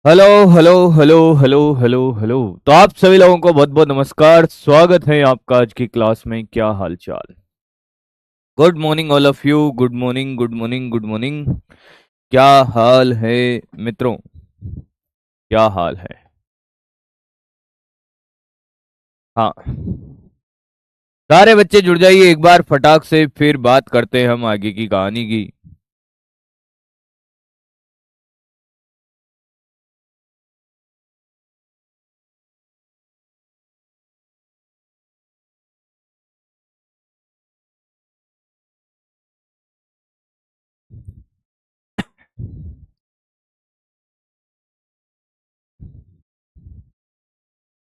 Hello hello hello hello hello hello. तो आप सभी लोगों को बहुत बहुत नमस्कार, स्वागत है आपका आज की क्लास में। क्या हाल चाल? Good morning all of you. Good morning, good morning, good morning. क्या हाल है मित्रों? क्या हाल है? हाँ, सारे बच्चे जुड़ जाइए एक बार फटाक से, फिर बात करते हैं हम आगे की कहानी की।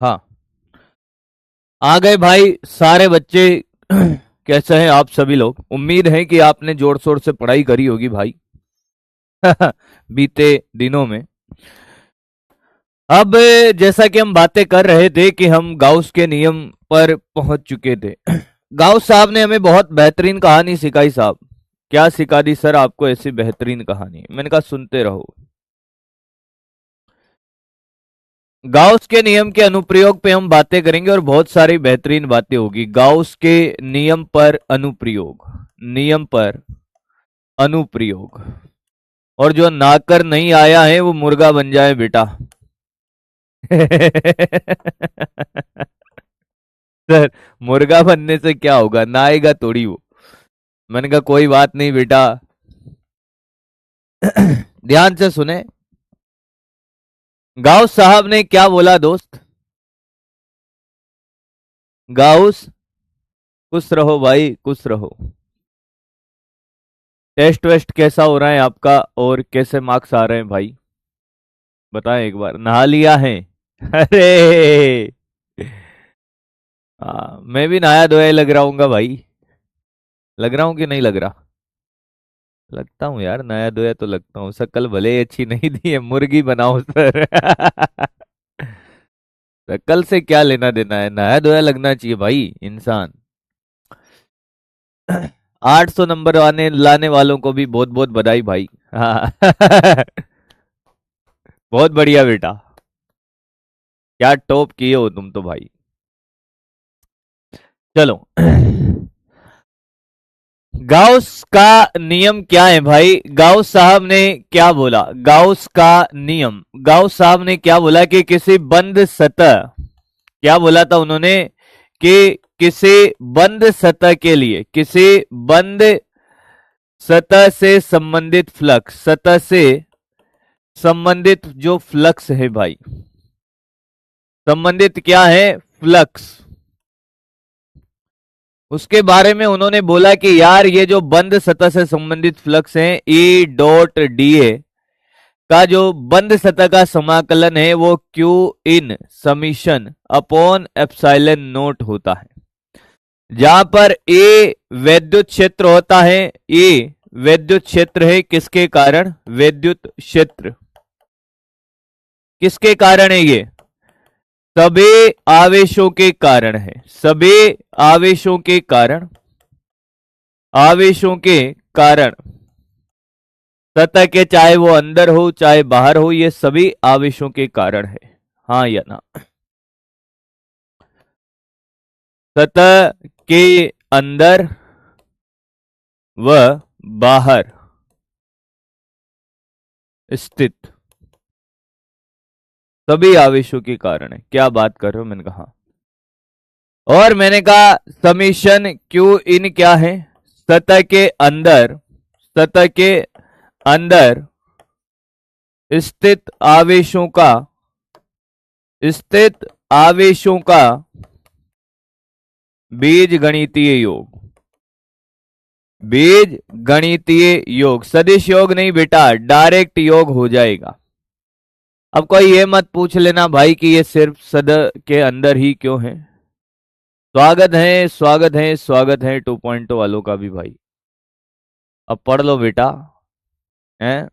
हाँ, आ गए भाई सारे बच्चे। कैसे हैं आप सभी लोग? उम्मीद है कि आपने जोर शोर से पढ़ाई करी होगी भाई। बीते दिनों में। अब जैसा कि हम बातें कर रहे थे कि हम गाउस के नियम पर पहुंच चुके थे। गाउस साहब ने हमें बहुत बेहतरीन कहानी सिखाई साहब। क्या सिखा दी सर आपको ऐसी बेहतरीन कहानी? मैंने कहा सुनते रहो। गाउस के नियम के अनुप्रयोग पे हम बातें करेंगे और बहुत सारी बेहतरीन बातें होगी। गाउस के नियम पर अनुप्रयोग, नियम पर अनुप्रयोग। और जो नाकर नहीं आया है वो मुर्गा बन जाए बेटा। सर, मुर्गा बनने से क्या होगा? ना आएगा थोड़ी वो। मैंने कहा कोई बात नहीं बेटा। ध्यान से सुने। गाउस साहब ने क्या बोला दोस्त? गाउस, खुश रहो भाई, खुश रहो। टेस्ट वेस्ट कैसा हो रहा है आपका और कैसे मार्क्स आ रहे हैं भाई? बताएं एक बार। नहा लिया है? अरे, मैं भी नहाया धोया लग रहा हूँ भाई। लग रहा हूँ कि नहीं लग रहा? लगता हूँ यार, नया धोया तो लगता हूँ। शक्ल भले ही अच्छी नहीं दी है, मुर्गी बनाओ सर। शक्ल से क्या लेना देना है? नया धोया लगना चाहिए भाई इंसान। 800 नंबर आने लाने वालों को भी बहुत बहुत बधाई भाई। हाँ। बहुत बढ़िया बेटा। क्या टॉप किए हो तुम तो भाई। चलो। गाउस का नियम क्या है भाई? गाउस साहब ने क्या बोला? गाउस का नियम, गाउस साहब ने क्या बोला कि किसी बंद सतह, क्या बोला था उन्होंने? कि किसी बंद सतह के लिए, किसी बंद सतह से संबंधित फ्लक्स, सतह से संबंधित जो फ्लक्स है भाई, संबंधित क्या है? फ्लक्स। उसके बारे में उन्होंने बोला कि यार ये जो बंद सतह से संबंधित फ्लक्स है, ई डॉट डी ए का जो बंद सतह का समाकलन है वो Q in summation upon epsilon note होता है। जहां पर ए वैद्युत क्षेत्र होता है, ए वैद्युत क्षेत्र है किसके कारण? वैद्युत क्षेत्र किसके कारण है? ये सभी आवेशों के कारण है। सभी आवेशों के कारण, आवेशों के कारण सतह के, चाहे वो अंदर हो चाहे बाहर हो, ये सभी आवेशों के कारण है। हाँ या ना? सतह के अंदर व बाहर स्थित सभी आवेशों के कारण है। क्या बात कर रहे हो? मैंने कहा। और मैंने कहा समीशन क्यू इन क्या है? सतह के अंदर, सतह के अंदर स्थित आवेशों का, स्थित आवेशों का बीज गणितीय योग, बीज गणितीय योग। सदिश योग नहीं बेटा, डायरेक्ट योग हो जाएगा। अब कोई ये मत पूछ लेना भाई कि ये सिर्फ सतह के अंदर ही क्यों है। स्वागत है, स्वागत है, स्वागत है 2.0 वालों का भी भाई। अब पढ़ लो बेटा। हैं?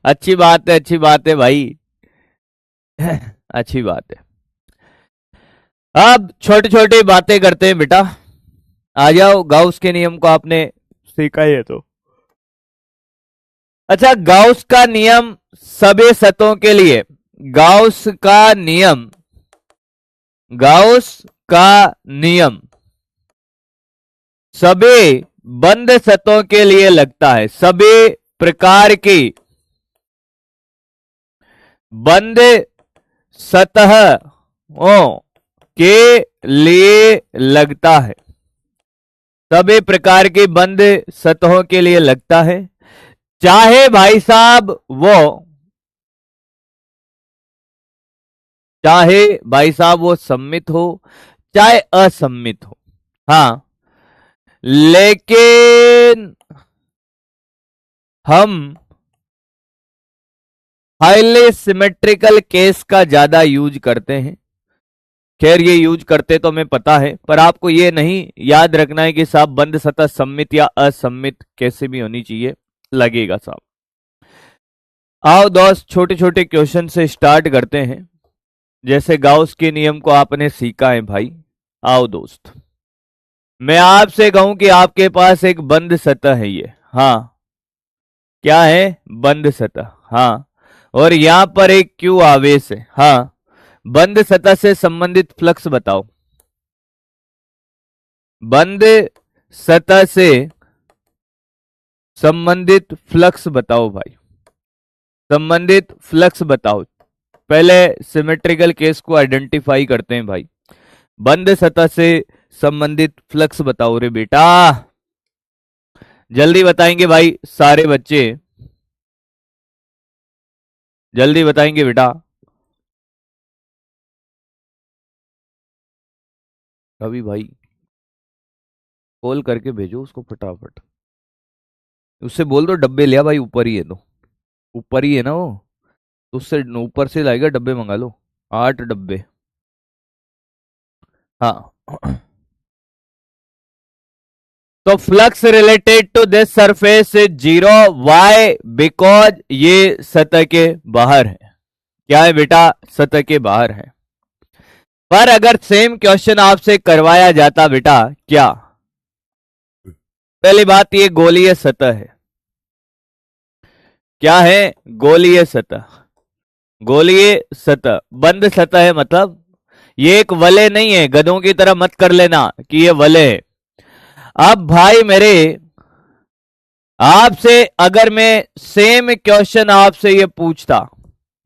अच्छी बात है, अच्छी बात है भाई। अच्छी बात है। अब छोटी छोटी बातें करते हैं बेटा। आ जाओ, गाउस के नियम को आपने सीखा ही है तो। अच्छा, गाउस का नियम सभी सतहों के लिए, गाउस का नियम, गाउस का नियम सभी बंद सतहों के लिए लगता है, सभी प्रकार की बंद सतहों के लिए लगता है, सभी प्रकार की बंद सतहों के लिए लगता है, चाहे भाई साहब वो सम्मित हो चाहे असम्मित हो। हाँ, लेकिन हम हाईली सिमेट्रिकल केस का ज्यादा यूज करते हैं। खैर ये यूज करते तो हमें पता है, पर आपको ये नहीं याद रखना है कि साहब बंद सतह सम्मित या असम्मित कैसे भी होनी चाहिए, लगेगा साहब। आओ दोस्त, छोटे छोटे क्वेश्चन से स्टार्ट करते हैं। जैसे गाउस के नियम को आपने सीखा है भाई। आओ दोस्त, मैं आपसे कहूं कि आपके पास एक बंद सतह है ये, हाँ क्या है, बंद सतह, हाँ, और यहां पर एक क्यू आवेश है, हाँ, बंद सतह से संबंधित फ्लक्स बताओ, बंद सतह से संबंधित फ्लक्स बताओ भाई, संबंधित फ्लक्स बताओ। पहले सिमेट्रिकल केस को आइडेंटिफाई करते हैं भाई। बंद सतह से संबंधित फ्लक्स बताओ रे बेटा, जल्दी बताएंगे भाई सारे बच्चे, जल्दी बताएंगे बेटा। रवि भाई कॉल करके भेजो उसको फटाफट, उससे बोल दो डब्बे लिया भाई, ऊपर ही है, तो ऊपर ही है ना वो, तो उससे ऊपर से लाएगा, डब्बे मंगा लो, 8 डब्बे। हाँ तो flux related to this surface is 0, why, because ये सतह के बाहर है। क्या है बेटा, सतह के बाहर है। पर अगर सेम क्वेश्चन आपसे करवाया जाता बेटा, क्या, पहली बात ये गोलीय सतह है, क्या है, गोलीय सतह, गोलीय सतह, बंद सतह है, मतलब ये एक वलय नहीं है, गधों की तरह मत कर लेना कि ये वलय है। अब भाई मेरे, आपसे अगर मैं सेम क्वेश्चन आपसे ये पूछता,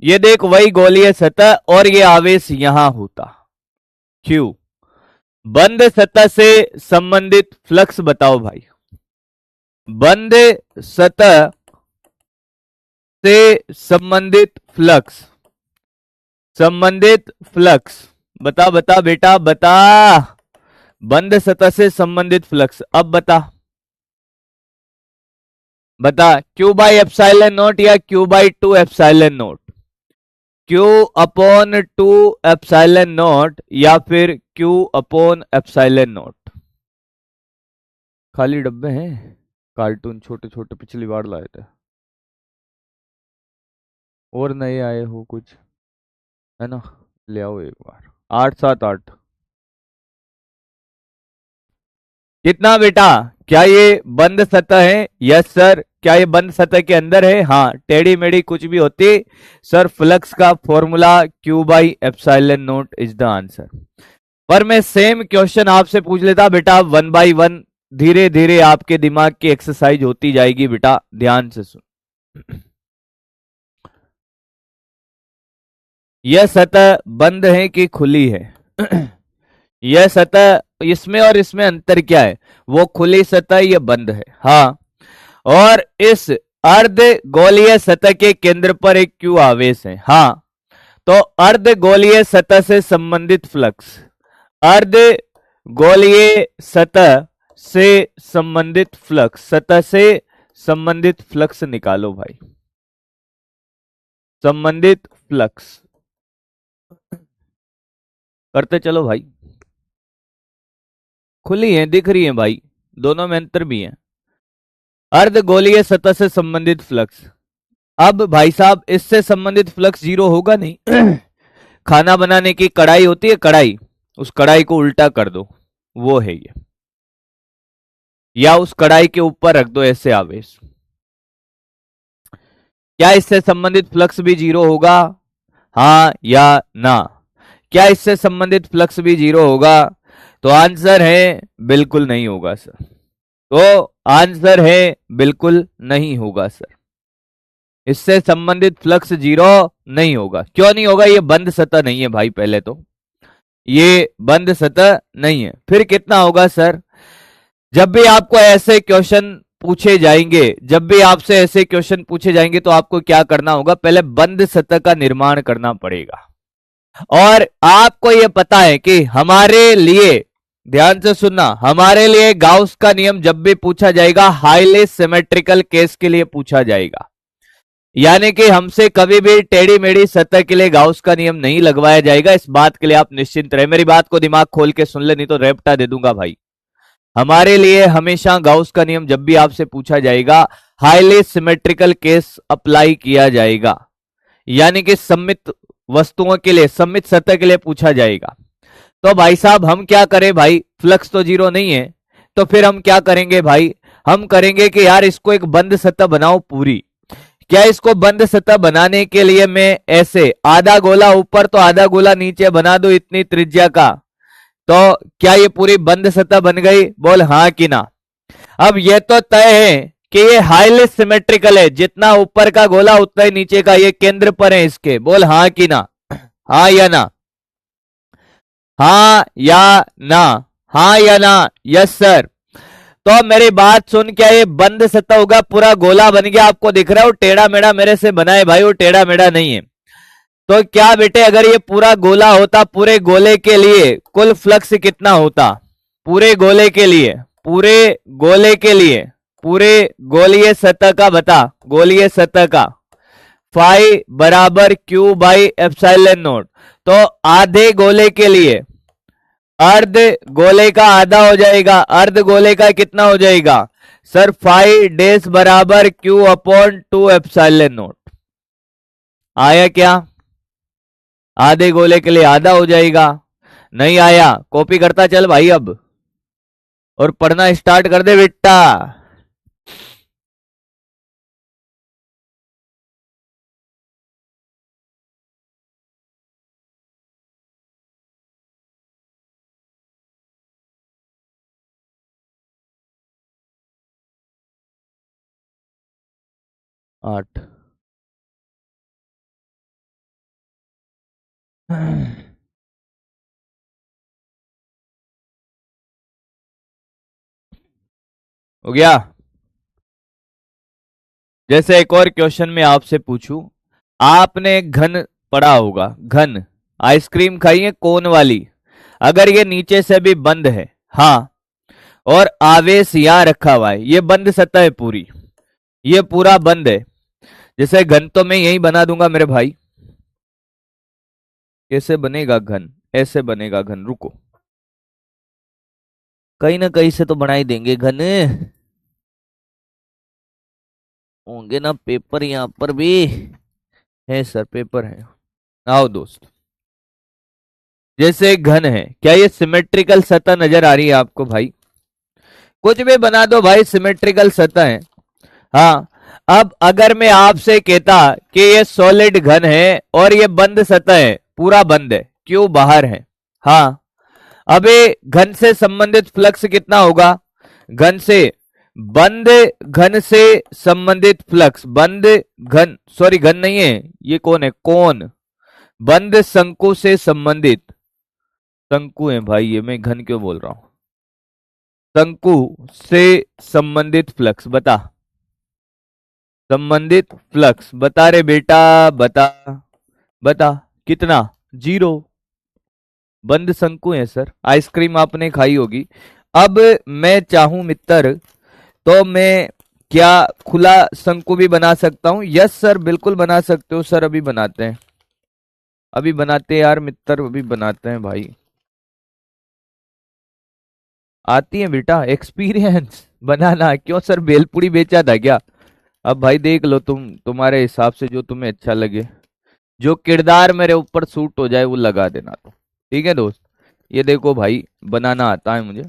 ये देख वही गोलीय सतह और ये आवेश यहां होता, क्यों, बंद सतह से संबंधित फ्लक्स बताओ भाई, बंद सतह से संबंधित फ्लक्स, संबंधित फ्लक्स बता बता बेटा बता, बंद सतह से संबंधित फ्लक्स, अब बता बता, क्यू बाई एप्सिलॉन नॉट या Q by 2 epsilon not, Q upon 2 epsilon not या फिर क्यू अपॉन एप्सिलॉन नॉट। खाली डब्बे हैं, कार्टून छोटे छोटे पिछली बार लाए थे, और नए आए हो कुछ है ना, ले आओ एक बार। 8 7 8 कितना बेटा, क्या ये बंद सतह है, यस सर, क्या ये बंद सतह के अंदर है, हाँ, टेढ़ी मेढ़ी कुछ भी होती सर, फ्लक्स का formula Q by epsilon not is the answer. पर मैं सेम क्वेश्चन आपसे पूछ लेता बेटा, 1 बाई 1 धीरे धीरे आपके दिमाग की एक्सरसाइज होती जाएगी बेटा, ध्यान से सुन। यह सतह बंद है कि खुली है, यह सतह, इसमें और इसमें अंतर क्या है, वो खुली सतह, यह बंद है, हाँ, और इस अर्ध गोलीय सतह के केंद्र पर एक क्यू आवेश है, हाँ, तो अर्ध गोलीय सतह से संबंधित फ्लक्स, अर्ध गोलीय सतह से संबंधित फ्लक्स, सतह से संबंधित फ्लक्स निकालो भाई, संबंधित फ्लक्स करते चलो भाई, खुली है, दिख रही है भाई, दोनों में अंतर भी है। अर्धगोलीय सतह से संबंधित फ्लक्स, अब भाई साहब इससे संबंधित फ्लक्स 0 होगा नहीं। खाना बनाने की कढ़ाई होती है, कढ़ाई, उस कढ़ाई को उल्टा कर दो, वो है ये। या उस कढ़ाई के ऊपर रख दो ऐसे आवेश। क्या इससे संबंधित फ्लक्स भी जीरो होगा? हाँ या ना? क्या इससे संबंधित फ्लक्स भी जीरो होगा? तो आंसर है बिल्कुल नहीं होगा सर। तो आंसर है बिल्कुल नहीं होगा सर। इससे संबंधित फ्लक्स जीरो नहीं होगा। क्यों नहीं होगा? ये बंद सतह नहीं है भाई, पहले तो ये बंद सतह नहीं है। फिर कितना होगा सर? जब भी आपको ऐसे क्वेश्चन पूछे जाएंगे, जब भी आपसे ऐसे क्वेश्चन पूछे जाएंगे तो आपको क्या करना होगा? पहले बंद सतह का निर्माण करना पड़ेगा। और आपको यह पता है कि हमारे लिए, ध्यान से सुनना, हमारे लिए गाउस का नियम जब भी पूछा जाएगा हाईली सिमेट्रिकल केस के लिए पूछा जाएगा। यानी कि हमसे कभी भी टेढ़ी मेढ़ी सतह के लिए गाउस का नियम नहीं लगवाया जाएगा। इस बात के लिए आप निश्चिंत रहे। मेरी बात को दिमाग खोल के सुन ले, नहीं तो रेपटा दे दूंगा भाई। हमारे लिए हमेशा गाउस का नियम जब भी आपसे पूछा जाएगा हाईली सिमेट्रिकल केस अप्लाई किया जाएगा, यानी कि सममित वस्तुओं के लिए, सममित सतह के लिए पूछा जाएगा। तो भाई साहब हम क्या करें भाई? फ्लक्स तो जीरो नहीं है, तो फिर हम क्या करेंगे भाई? हम करेंगे कि यार इसको एक बंद सतह बनाओ पूरी। क्या इसको बंद सतह बनाने के लिए मैं ऐसे आधा गोला ऊपर तो आधा गोला नीचे बना दूं इतनी त्रिज्या का, तो क्या ये पूरी बंद सतह बन गई? बोल हाँ कि ना। अब ये तो तय है कि ये हाईली सिमेट्रिकल है, जितना ऊपर का गोला उतना ही नीचे का, ये केंद्र पर है इसके। बोल हाँ कि ना? हाँ या ना? हाँ या ना? हाँ या ना? Yes sir. तो मेरी बात सुन, क्या ये बंद सतह होगा? पूरा गोला बन गया, आपको दिख रहा है? वो टेढ़ा मेढ़ा मेरे से बना है भाई, वो टेढ़ा मेढ़ा नहीं है। तो क्या बेटे, अगर ये पूरा गोला होता, पूरे गोले के लिए कुल फ्लक्स कितना होता? पूरे गोले के लिए, पूरे गोले के लिए, पूरे गोलीय सतह का बता, गोलीय सतह का। फाई बराबर क्यू बाई एप्सिलॉन नॉट। तो आधे गोले के लिए अर्ध गोले का आधा हो जाएगा, अर्ध गोले का कितना हो जाएगा सर? फाई डेस बराबर क्यू अपॉन 2 एप्सिलॉन नॉट। आया क्या? आधे गोले के लिए आधा हो जाएगा। नहीं आया? कॉपी करता चल भाई अब, और पढ़ना स्टार्ट कर दे बेटा। आठ। हो गया? जैसे एक और क्वेश्चन में आपसे पूछूं, आपने घन पढ़ा होगा, घन आइसक्रीम खाई है कोन वाली। अगर ये नीचे से भी बंद है, हाँ, और आवेश यहां रखा हुआ है, ये बंद सतह है पूरी, ये पूरा बंद है। जैसे घन तो मैं यही बना दूंगा मेरे भाई। कैसे बनेगा घन? ऐसे बनेगा घन, रुको, कहीं ना कहीं से तो बना ही देंगे घन। होंगे ना पेपर यहाँ पर भी? है सर, पेपर है। आओ दोस्त, जैसे घन है, क्या ये सिमेट्रिकल सतह नजर आ रही है आपको भाई? कुछ भी बना दो भाई, सिमेट्रिकल सतह है। हाँ, अब अगर मैं आपसे कहता कि ये सॉलिड घन है और ये बंद सतह है, पूरा बंद है, क्यों बाहर है? हाँ, अबे घन से संबंधित फ्लक्स कितना होगा? घन से, बंद घन से संबंधित फ्लक्स, बंद घन, सॉरी घन नहीं है, ये कौन है? कौन? बंद शंकु से संबंधित, शंकु है भाई ये, मैं घन क्यों बोल रहा हूं? शंकु से संबंधित फ्लक्स बता, संबंधित फ्लक्स बता रे बेटा, बता बता। कितना? जीरो। बंद शंकु है सर, आइसक्रीम आपने खाई होगी। अब मैं चाहूं मित्र तो मैं क्या खुला शंकु भी बना सकता हूं? यस सर, बिल्कुल बना सकते हो सर, अभी बनाते हैं, अभी बनाते हैं यार मित्र, अभी बनाते हैं भाई। आती है बेटा, एक्सपीरियंस बनाना। क्यों सर, भेलपुरी बेचा था क्या? अब भाई देख लो तुम, तुम्हारे हिसाब से जो तुम्हें अच्छा लगे, जो किरदार मेरे ऊपर सूट हो जाए वो लगा देना। तो ठीक है दोस्त, ये देखो भाई, बनाना आता है मुझे।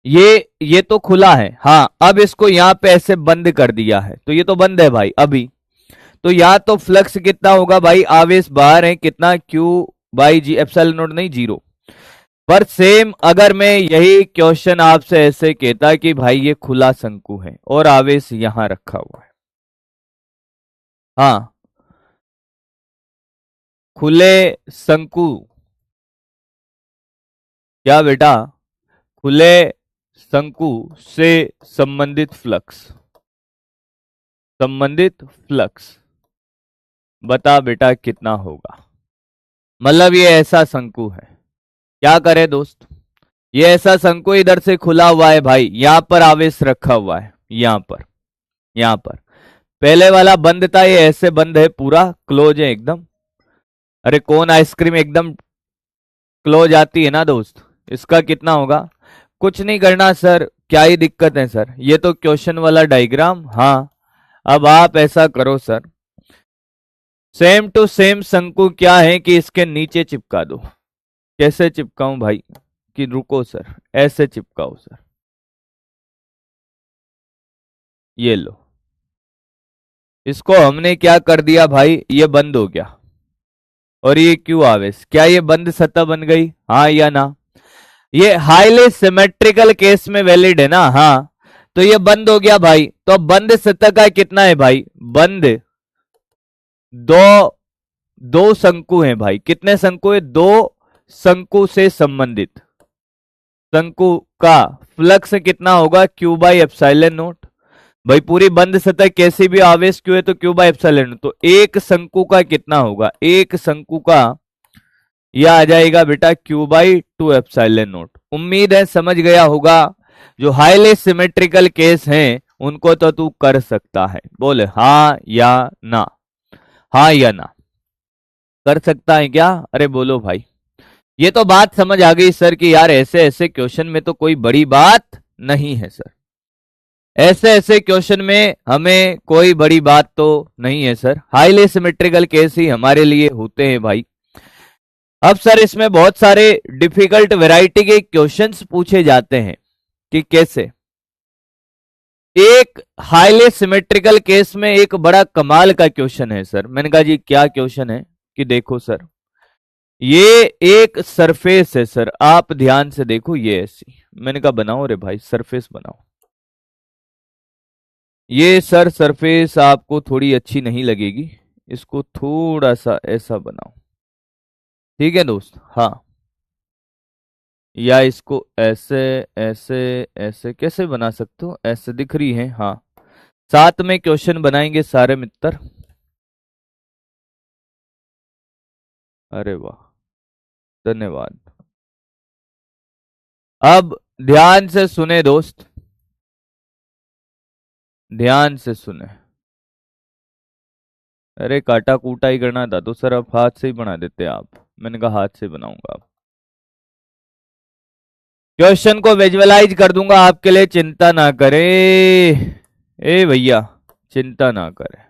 ये तो खुला है, हाँ। अब इसको यहाँ पे ऐसे बंद कर दिया है, तो ये तो बंद है भाई अभी। तो यहाँ तो फ्लक्स कितना होगा भाई, आवेश बाहर है कितना, Q by G, epsilon naught नहीं, जीरो। पर सेम अगर मैं यही क्वेश्चन आपसे ऐसे कहता कि भाई ये खुला शंकु है और आवेश यहां रखा हुआ है, हाँ, खुले शंकु, क्या बेटा, खुले शंकु से संबंधित फ्लक्स बता बेटा कितना होगा। मतलब ये ऐसा शंकु है, क्या करे दोस्त, ये ऐसा शंकु इधर से खुला हुआ है भाई, यहां पर आवेश रखा हुआ है, यहां पर पहले वाला बंद था, ये ऐसे बंद है, पूरा क्लोज है एकदम। अरे कौन आइसक्रीम एकदम क्लोज आती है ना दोस्त, इसका कितना होगा। कुछ नहीं करना सर, क्या ही दिक्कत है सर, ये तो क्वेश्चन वाला डायग्राम, हाँ। अब आप ऐसा करो सर, सेम टू सेम शंकु क्या है कि इसके नीचे चिपका दो। कैसे चिपकाऊं भाई, कि रुको सर, ऐसे चिपकाओ सर, ये लो। इसको हमने क्या कर दिया भाई, ये बंद हो गया, और ये क्यों आवेश, क्या ये बंद सतह बन गई, हाँ या ना। ये हाईली सिमेट्रिकल केस में वैलिड है ना, हाँ। तो ये बंद हो गया भाई, तो अब बंद सतह का कितना है भाई, बंद दो, दो शंकु हैं भाई, कितने शंकु है, दो शंकु से संबंधित शंकु का फ्लक्स कितना होगा, क्यू बाई एप्सिलॉन नोट। भाई पूरी बंद सतह कैसी भी आवेश क्यू है तो क्यू बाई एप्सिलॉन नोट, तो एक शंकु का कितना होगा, एक शंकु का यह आ जाएगा बेटा Q by two epsilon note. उम्मीद है समझ गया होगा। जो हाईली सिमेट्रिकल केस हैं उनको तो तू कर सकता है, बोले हाँ या ना, हाँ या ना, कर सकता है क्या, अरे बोलो भाई। ये तो बात समझ आ गई सर कि यार ऐसे ऐसे क्वेश्चन में तो कोई बड़ी बात नहीं है सर, ऐसे ऐसे क्वेश्चन में हमें कोई बड़ी बात तो नहीं है सर, हाईली सिमेट्रिकल केस ही हमारे लिए होते हैं भाई। अब सर इसमें बहुत सारे डिफिकल्ट वैरायटी के क्वेश्चंस पूछे जाते हैं कि कैसे। एक हाईली सिमेट्रिकल केस में एक बड़ा कमाल का क्वेश्चन है सर, मैंने कहा जी क्या क्वेश्चन है, कि देखो सर, ये एक सरफेस है सर, आप ध्यान से देखो, ये ऐसी, मैंने कहा बनाओ रे भाई सरफेस बनाओ। ये सर सरफेस आपको थोड़ी अच्छी नहीं लगेगी, इसको थोड़ा सा ऐसा बनाओ, ठीक है दोस्त, हाँ। या इसको ऐसे, ऐसे, ऐसे कैसे बना सकते हो, ऐसे दिख रही है, हाँ। साथ में क्वेश्चन बनाएंगे सारे मित्र। अरे वाह, धन्यवाद। अब ध्यान से सुने दोस्त, ध्यान से सुने। अरे काटा कूटा ही करना था तो सर अब हाथ से ही बना देते आप, मैंने कहा हाथ से बनाऊंगा अब। क्वेश्चन को विजुअलाइज कर दूंगा आपके लिए, चिंता ना करें, ए भैया, चिंता ना करें।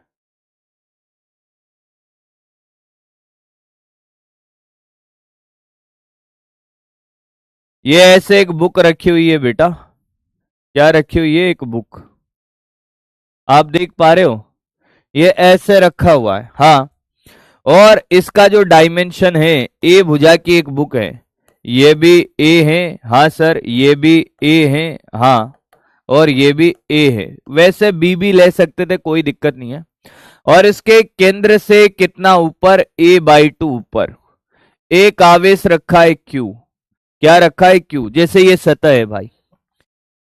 ये ऐसे एक बुक रखी हुई है बेटा, क्या रखी हुई है, एक बुक, आप देख पा रहे हो, ये ऐसे रखा हुआ है, हाँ। और इसका जो डायमेंशन है, ए भुजा की एक बुक है, ये भी ए है, हाँ सर, ये भी ए है, हाँ, और ये भी ए है। वैसे बी भी ले सकते थे, कोई दिक्कत नहीं है। और इसके केंद्र से कितना ऊपर, ए बाई टू ऊपर एक आवेश रखा है क्यू, क्या रखा है क्यू, जैसे ये सतह है भाई।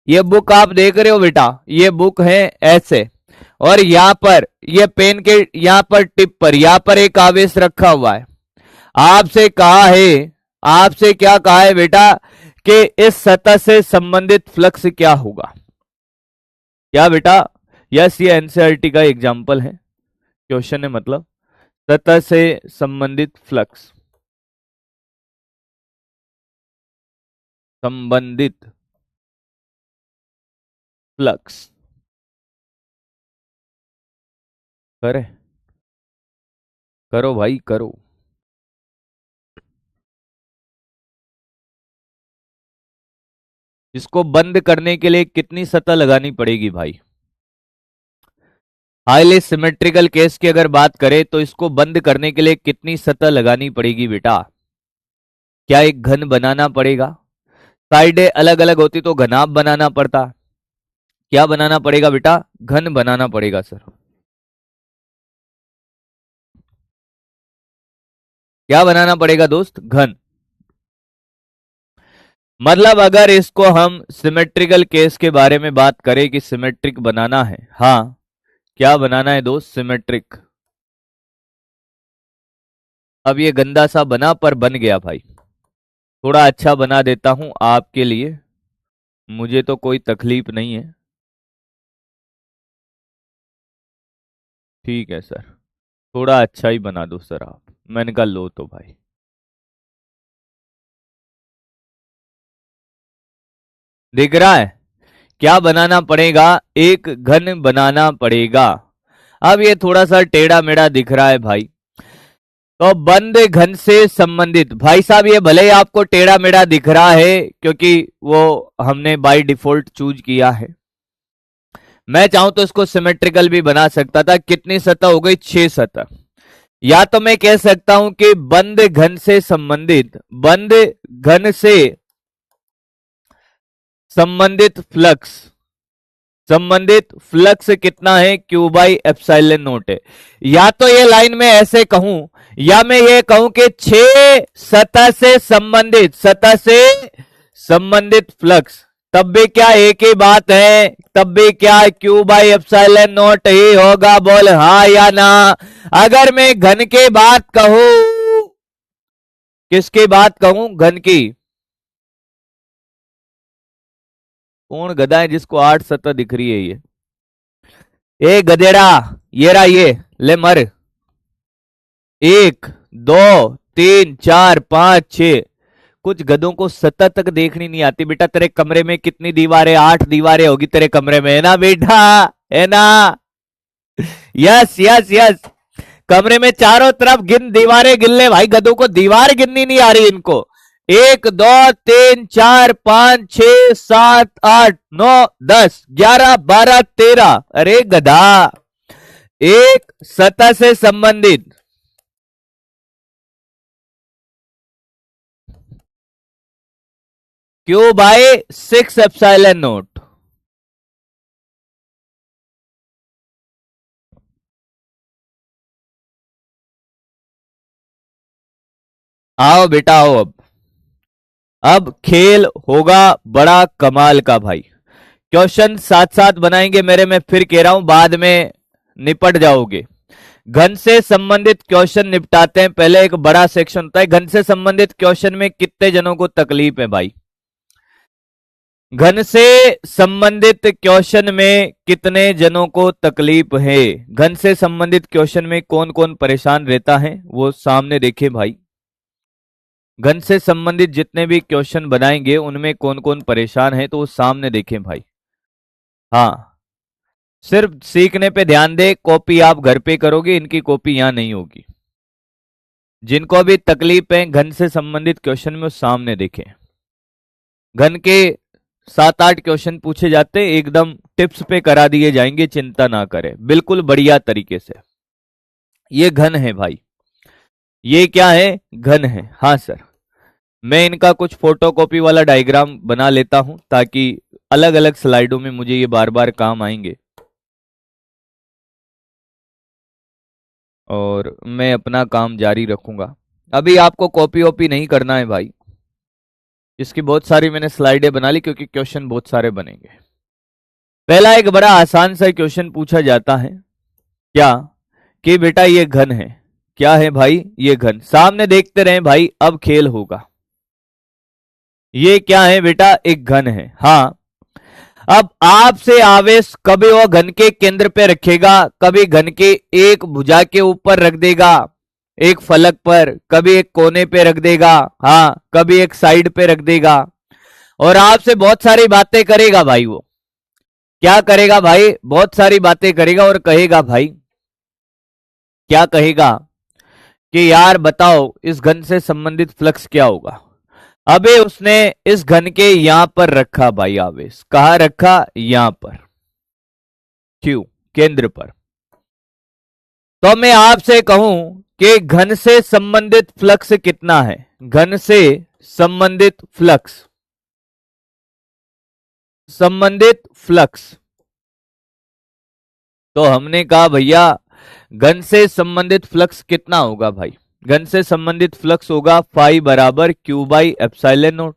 ये बुक आप देख रहे हो बेटा, ये बुक है ऐसे, और यहां पर ये पेन के यहां पर टिप पर यहां पर एक आवेश रखा हुआ है। आपसे कहा है, आपसे क्या कहा है बेटा, कि इस सतह से संबंधित फ्लक्स क्या होगा, क्या बेटा, यस, ये एनसीईआरटी का एग्जाम्पल है, क्वेश्चन है मतलब, सतह से संबंधित फ्लक्स, संबंधित फ्लक्स, करे, करो भाई करो। इसको बंद करने के लिए कितनी सतह लगानी पड़ेगी भाई? हाईली सिमेट्रिकल केस की अगर बात करें तो इसको बंद करने के लिए कितनी सतह लगानी पड़ेगी बेटा? क्या एक घन बनाना पड़ेगा? साइडें अलग अलग होती तो घनाभ बनाना पड़ता। क्या बनाना पड़ेगा बेटा? घन बनाना पड़ेगा सर। क्या बनाना पड़ेगा दोस्त? घन। मतलब अगर इसको हम सिमेट्रिकल केस के बारे में बात करें कि सिमेट्रिक बनाना है, हाँ क्या बनाना है दोस्त? सिमेट्रिक। अब ये गंदा सा बना पर बन गया भाई, थोड़ा अच्छा बना देता हूं आपके लिए, मुझे तो कोई तकलीफ नहीं है। ठीक है सर, थोड़ा अच्छा ही बना दो सर आप। मैंने कहा लो तो भाई, दिख रहा है? क्या बनाना पड़ेगा? एक घन बनाना पड़ेगा। अब ये थोड़ा सा टेढ़ा मेढ़ा दिख रहा है भाई, तो बंद घन से संबंधित, भाई साहब ये भले ही आपको टेढ़ा मेढ़ा दिख रहा है क्योंकि वो हमने बाय डिफॉल्ट चूज किया है। मैं चाहूं तो इसको सिमेट्रिकल भी बना सकता था। कितनी सतह हो गई? 6 सतह। या तो मैं कह सकता हूं कि बंद घन से संबंधित, बंद घन से संबंधित फ्लक्स, संबंधित फ्लक्स कितना है? क्यू बाई एप्सिलॉन नॉट है। या तो ये लाइन में ऐसे कहूं, या मैं ये कहूं कि 6 सतह से संबंधित, सतह से संबंधित फ्लक्स, तब भी क्या एक ही बात है? तब भी क्या क्यू बाई एप्सिलॉन नॉट ही होगा? बोल हाँ या ना। अगर मैं घन की बात कहूं, किसकी बात कहूं? घन की। कौन गधा है जिसको 8 सतह दिख रही है? ये गधेड़ा, ये रहा, ये ले मर। 1 2 3 4 5 6। कुछ गधों को सतह तक देखनी नहीं आती बेटा। तेरे कमरे में कितनी दीवारें? 8 दीवारें होगी तेरे कमरे में, है ना बेटा? है ना? Yes yes yes. कमरे में चारों तरफ दीवारें गिन ले भाई। गधों को दीवार गिननी नहीं आ रही इनको। 1 2 3 4 5 6 7 8 9 10 11 12 13। अरे गधा, एक सतह से संबंधित, क्यू बाय 6 एप्सिलॉन नॉट। आओ बेटा आओ। अब खेल होगा बड़ा कमाल का भाई। क्वेश्चन साथ साथ बनाएंगे मेरे, मैं फिर कह रहा हूं, बाद में निपट जाओगे। घन से संबंधित क्वेश्चन निपटाते हैं। पहले एक बड़ा सेक्शन होता है। घन से संबंधित क्वेश्चन में कितने जनों को तकलीफ है भाई? घन से संबंधित क्वेश्चन में कितने जनों को तकलीफ है? घन से संबंधित क्वेश्चन में कौन कौन परेशान रहता है वो सामने देखें भाई। घन से संबंधित जितने भी क्वेश्चन बनाएंगे उनमें कौन कौन परेशान है तो वो सामने देखें भाई। हाँ, सिर्फ सीखने पे ध्यान दे, कॉपी आप घर पे करोगे, इनकी कॉपी यहां नहीं होगी। जिनको भी तकलीफ है घन से संबंधित क्वेश्चन में, वो सामने देखें। घन के 7-8 क्वेश्चन पूछे जाते, एकदम टिप्स पे करा दिए जाएंगे, चिंता ना करें, बिल्कुल बढ़िया तरीके से। ये घन है भाई, ये क्या है? घन है। हाँ सर, मैं इनका कुछ फोटोकॉपी वाला डायग्राम बना लेता हूं ताकि अलग अलग स्लाइडों में मुझे ये बार बार काम आएंगे। और मैं अपना काम जारी रखूंगा। अभी आपको कॉपी वॉपी नहीं करना है भाई। इसकी बहुत सारी मैंने स्लाइडें बना ली क्योंकि क्वेश्चन बहुत सारे बनेंगे। पहला एक बड़ा आसान सा क्वेश्चन पूछा जाता है, क्या कि बेटा ये घन है। क्या है भाई? ये घन। सामने देखते रहे भाई, अब खेल होगा। ये क्या है बेटा? एक घन है। हाँ, अब आपसे आवेश कभी वो घन के केंद्र पे रखेगा, कभी घन के एक भुजा के ऊपर रख देगा, एक फलक पर, कभी एक कोने पे रख देगा, हाँ कभी एक साइड पे रख देगा, और आपसे बहुत सारी बातें करेगा भाई। वो क्या करेगा भाई? बहुत सारी बातें करेगा और कहेगा भाई, क्या कहेगा कि यार बताओ इस घन से संबंधित फ्लक्स क्या होगा। अबे उसने इस घन के यहां पर रखा भाई आवेश, कहां रखा, यहां पर, क्यू केंद्र पर। तो मैं आपसे कहूं कि घन से संबंधित फ्लक्स कितना है, घन से संबंधित फ्लक्स, संबंधित फ्लक्स। तो हमने कहा भैया घन से संबंधित फ्लक्स कितना होगा भाई, घन से संबंधित फ्लक्स होगा फाई बराबर क्यू बाई एप्सिलॉन नॉट।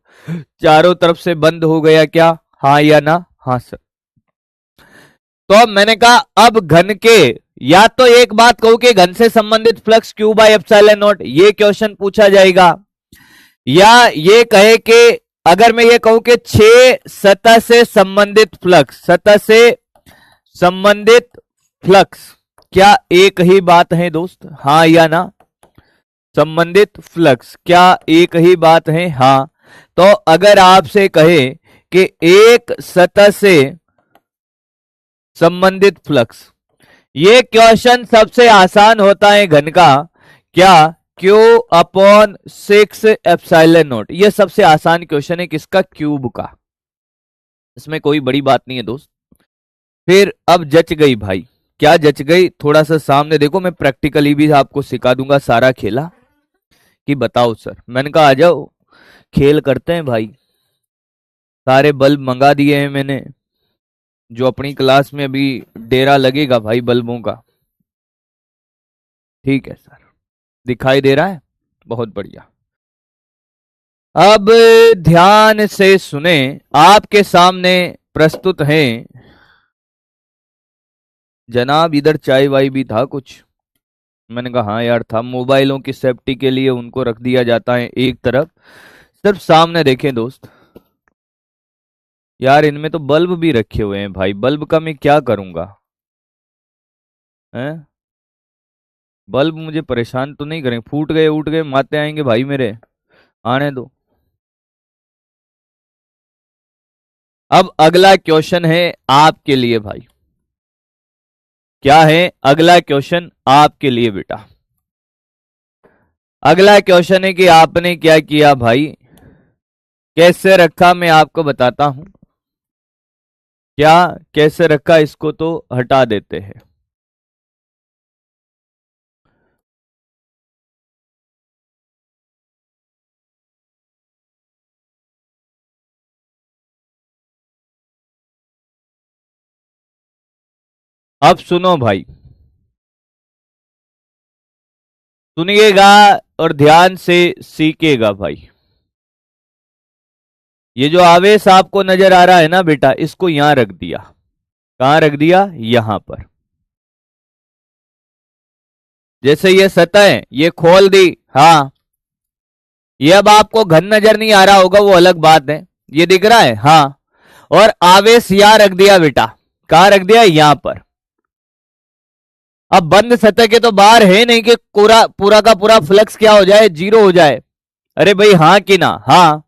चारों तरफ से बंद हो गया क्या, हाँ या ना, हाँ सर। तो मैंने कहा अब घन के, या तो एक बात कहूं कि घन से संबंधित flux Q by epsilon not, ये क्वेश्चन पूछा जाएगा, या ये कहे कि अगर मैं ये कहूं कि 6 सतह से संबंधित फ्लक्स, सतह से संबंधित फ्लक्स, क्या एक ही बात है दोस्त, हाँ या ना, संबंधित फ्लक्स क्या एक ही बात है, हाँ। तो अगर आपसे कहे कि एक सतह से संबंधित फ्लक्स, ये क्वेश्चन सबसे आसान होता है घन का, क्या, Q अपॉन 6 एप्सिलॉन नॉट, ये सबसे आसान क्वेश्चन है किसका, क्यूब का, इसमें कोई बड़ी बात नहीं है दोस्त। फिर अब जच गई भाई, क्या जच गई, थोड़ा सा सामने देखो, मैं प्रैक्टिकली भी आपको सिखा दूंगा सारा खेला, कि बताओ सर, मैंने कहा आ जाओ खेल करते हैं भाई। सारे बल्ब मंगा दिए हैं मैंने, जो अपनी क्लास में अभी डेरा लगेगा भाई बल्बों का, ठीक है सर, दिखाई दे रहा है, बहुत बढ़िया। अब ध्यान से सुने, आपके सामने प्रस्तुत हैं जनाब, इधर चाय वाय भी था कुछ, मैंने कहा हाँ यार था, मोबाइलों की सेफ्टी के लिए उनको रख दिया जाता है एक तरफ, सिर्फ सामने देखें दोस्त। यार इनमें तो बल्ब भी रखे हुए हैं भाई, बल्ब का मैं क्या करूंगा, हैं बल्ब मुझे परेशान तो नहीं करें, फूट गए उठ गए माते आएंगे भाई मेरे, आने दो। अब अगला क्वेश्चन है आपके लिए भाई, क्या है अगला क्वेश्चन आपके लिए बेटा, अगला क्वेश्चन है कि आपने क्या किया भाई, कैसे रखा मैं आपको बताता हूं, क्या कैसे रखा, इसको तो हटा देते हैं। अब सुनो भाई, सुनिएगा और ध्यान से सीखिएगा भाई। ये जो आवेश आपको नजर आ रहा है ना बेटा, इसको यहां रख दिया, कहां रख दिया, यहां पर। जैसे ये सतह है, ये खोल दी, हाँ, ये अब आपको घन नजर नहीं आ रहा होगा, वो अलग बात है, ये दिख रहा है, हाँ, और आवेश यहां रख दिया बेटा, कहां रख दिया, यहां पर। अब बंद सतह के तो बाहर है नहीं कि पूरा पूरा का पूरा फ्लक्स क्या हो जाए, जीरो हो जाए, अरे भाई हाँ कि ना, हाँ।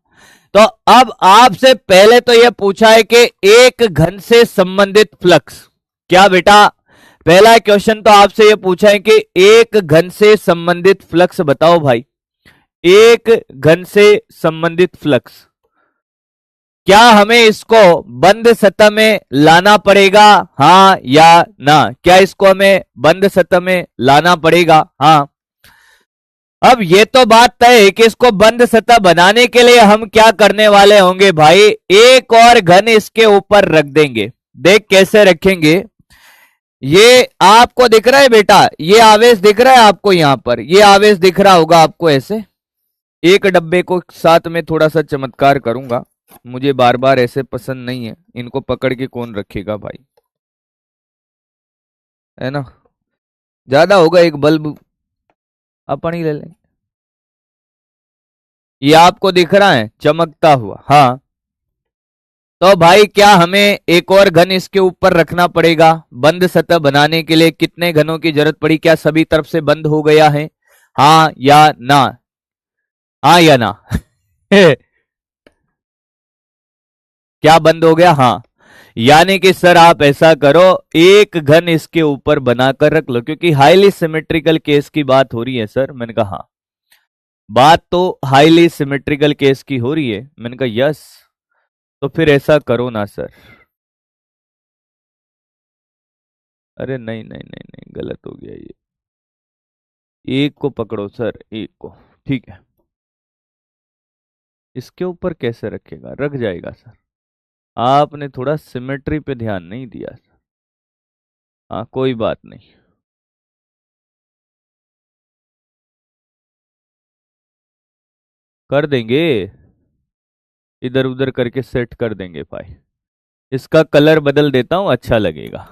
तो अब आपसे पहले तो यह पूछा है कि एक घन से संबंधित फ्लक्स, क्या बेटा, पहला क्वेश्चन तो आपसे यह पूछा है कि एक घन से संबंधित फ्लक्स बताओ भाई, एक घन से संबंधित फ्लक्स, क्या हमें इसको बंद सतह में लाना पड़ेगा, हाँ या ना, क्या इसको हमें बंद सतह में लाना पड़ेगा, हाँ। अब ये तो बात तय है कि इसको बंद सतह बनाने के लिए हम क्या करने वाले होंगे भाई, एक और घन इसके ऊपर रख देंगे। देख कैसे रखेंगे, ये आपको दिख रहा है बेटा, ये आवेश दिख रहा है आपको, यहां पर ये आवेश दिख रहा होगा आपको, ऐसे एक डब्बे को साथ में थोड़ा सा चमत्कार करूंगा, मुझे बार बार ऐसे पसंद नहीं है, इनको पकड़ के कौन रखेगा भाई, है ना, ज्यादा होगा एक बल्ब अपन ही ले लेंगे। ये आपको दिख रहा है चमकता हुआ, हाँ। तो भाई क्या हमें एक और घन इसके ऊपर रखना पड़ेगा, बंद सतह बनाने के लिए कितने घनों की जरूरत पड़ी, क्या सभी तरफ से बंद हो गया है, हाँ या ना, हाँ या ना क्या बंद हो गया, हाँ। यानी कि सर आप ऐसा करो, एक घन इसके ऊपर बनाकर रख लो, क्योंकि हाईली सिमेट्रिकल केस की बात हो रही है सर, मैंने कहा हाँ। बात तो हाईली सिमेट्रिकल केस की हो रही है। मैंने कहा यस, तो फिर ऐसा करो ना सर। अरे नहीं नहीं नहीं नहीं, गलत हो गया ये। एक को पकड़ो सर, एक को। ठीक है, इसके ऊपर कैसे रखेगा, रख जाएगा सर। आपने थोड़ा सिमेट्री पे ध्यान नहीं दिया सर। हाँ कोई बात नहीं। कर देंगे, इधर उधर करके सेट कर देंगे भाई। इसका कलर बदल देता हूं, अच्छा लगेगा।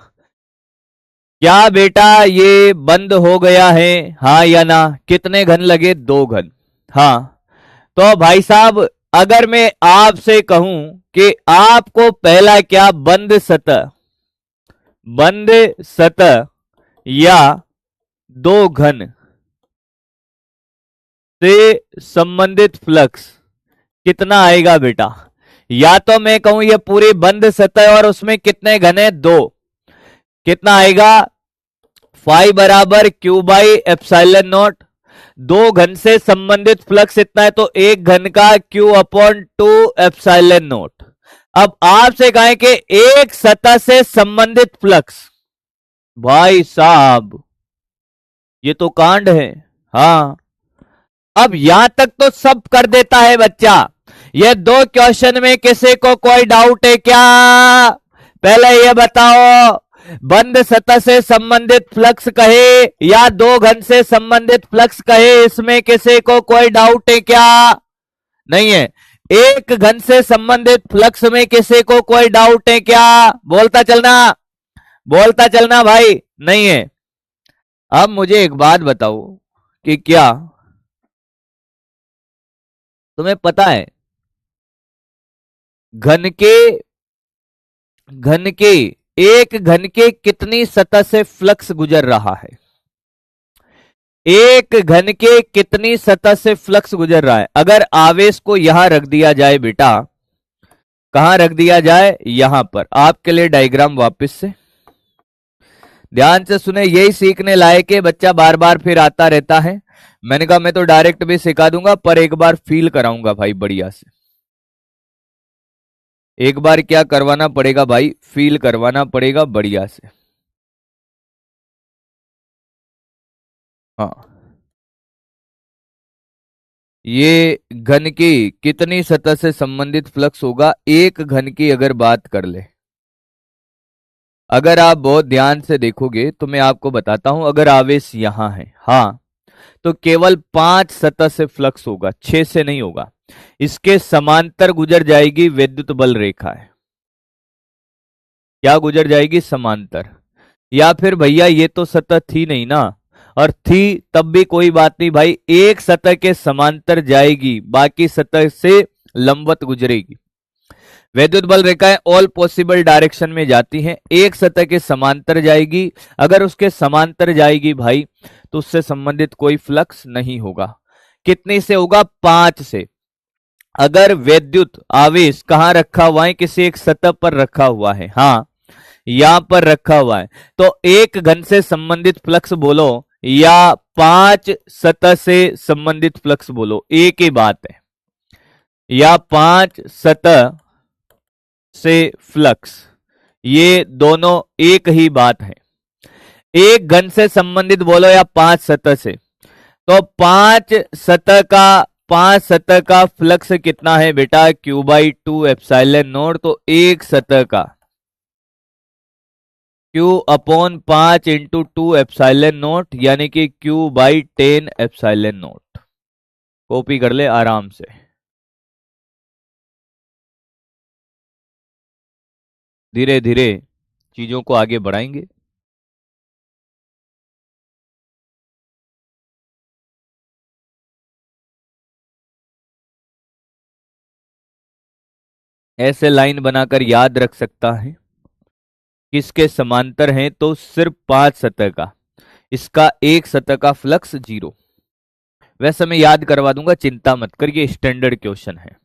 क्या बेटा ये बंद हो गया है, हाँ या ना? कितने घन लगे? 2 घन। हाँ, तो भाई साहब अगर मैं आपसे कहूं कि आपको पहला क्या, बंद सतह या 2 घन से संबंधित फ्लक्स कितना आएगा बेटा? या तो मैं कहूं ये पूरी बंद सतह और उसमें कितने घन है? 2। कितना आएगा? फाई बराबर क्यू बाई एप्सिलॉन नॉट। 2 घन से संबंधित फ्लक्स इतना है, तो 1 घन का Q/2 एप्सिलॉन नॉट। अब आपसे कहें कि एक सतह से संबंधित फ्लक्स, भाई साहब ये तो कांड है। हाँ, अब यहां तक तो सब कर देता है बच्चा। ये 2 क्वेश्चन में किसी को कोई डाउट है क्या? पहले ये बताओ, बंद सतह से संबंधित फ्लक्स कहे या 2 घन से संबंधित फ्लक्स कहे, इसमें किसी को कोई डाउट है क्या? नहीं है। 1 घन से संबंधित फ्लक्स में किसी को कोई डाउट है क्या? बोलता चलना, बोलता चलना भाई। नहीं है। अब मुझे एक बात बताओ कि क्या तुम्हें पता है घन के घन के 1 घन के कितनी सतह से फ्लक्स गुजर रहा है? 1 घन के कितनी सतह से फ्लक्स गुजर रहा है? अगर आवेश को यहां रख दिया जाए बेटा, कहां रख दिया जाए? यहां पर। आपके लिए डायग्राम वापस से ध्यान से सुने, यही सीखने लायक है, बच्चा बार बार फिर आता रहता है। मैंने कहा मैं तो डायरेक्ट भी सिखा दूंगा, पर एक बार फील कराऊंगा भाई बढ़िया से। एक बार क्या करवाना पड़ेगा भाई? फील करवाना पड़ेगा बढ़िया से। हाँ, ये घन की कितनी सतह से संबंधित फ्लक्स होगा? 1 घन की अगर बात कर ले, अगर आप बहुत ध्यान से देखोगे तो मैं आपको बताता हूं, अगर आवेश यहां है, हाँ, तो केवल 5 सतह से फ्लक्स होगा, 6 से नहीं होगा। इसके समांतर गुजर जाएगी विद्युत बल रेखा है। क्या गुजर जाएगी? समांतर। या फिर भैया ये तो सतह थी नहीं ना, और थी तब भी कोई बात नहीं भाई, एक सतह के समांतर जाएगी, बाकी सतह से लंबवत गुजरेगी। विद्युत बल रेखाएं ऑल पॉसिबल डायरेक्शन में जाती हैं, एक सतह के समांतर जाएगी। अगर उसके समांतर जाएगी भाई, तो उससे संबंधित कोई फ्लक्स नहीं होगा। कितने से होगा? 5 से। अगर विद्युत आवेश कहां रखा हुआ है? किसी एक सतह पर रखा हुआ है, हाँ यहां पर रखा हुआ है, तो 1 घन से संबंधित फ्लक्स बोलो या 5 सतह से संबंधित फ्लक्स बोलो, एक ही बात है। या 5 सतह से फ्लक्स, ये दोनों एक ही बात है। 1 घन से संबंधित बोलो या 5 सतह से, तो 5 सतह का फ्लक्स कितना है बेटा? Q/2 epsilon not. तो एक सतह का Q/5 इंटू 2 एप्सिलॉन नॉट, यानी कि Q/10 एप्सिलॉन नॉट। कॉपी कर ले आराम से। धीरे धीरे चीजों को आगे बढ़ाएंगे। ऐसे लाइन बनाकर याद रख सकता है किसके समांतर हैं, तो सिर्फ 5 सतह का, इसका एक सतह का फ्लक्स 0। वैसे मैं याद करवा दूंगा, चिंता मत कर, ये स्टैंडर्ड क्वेश्चन है।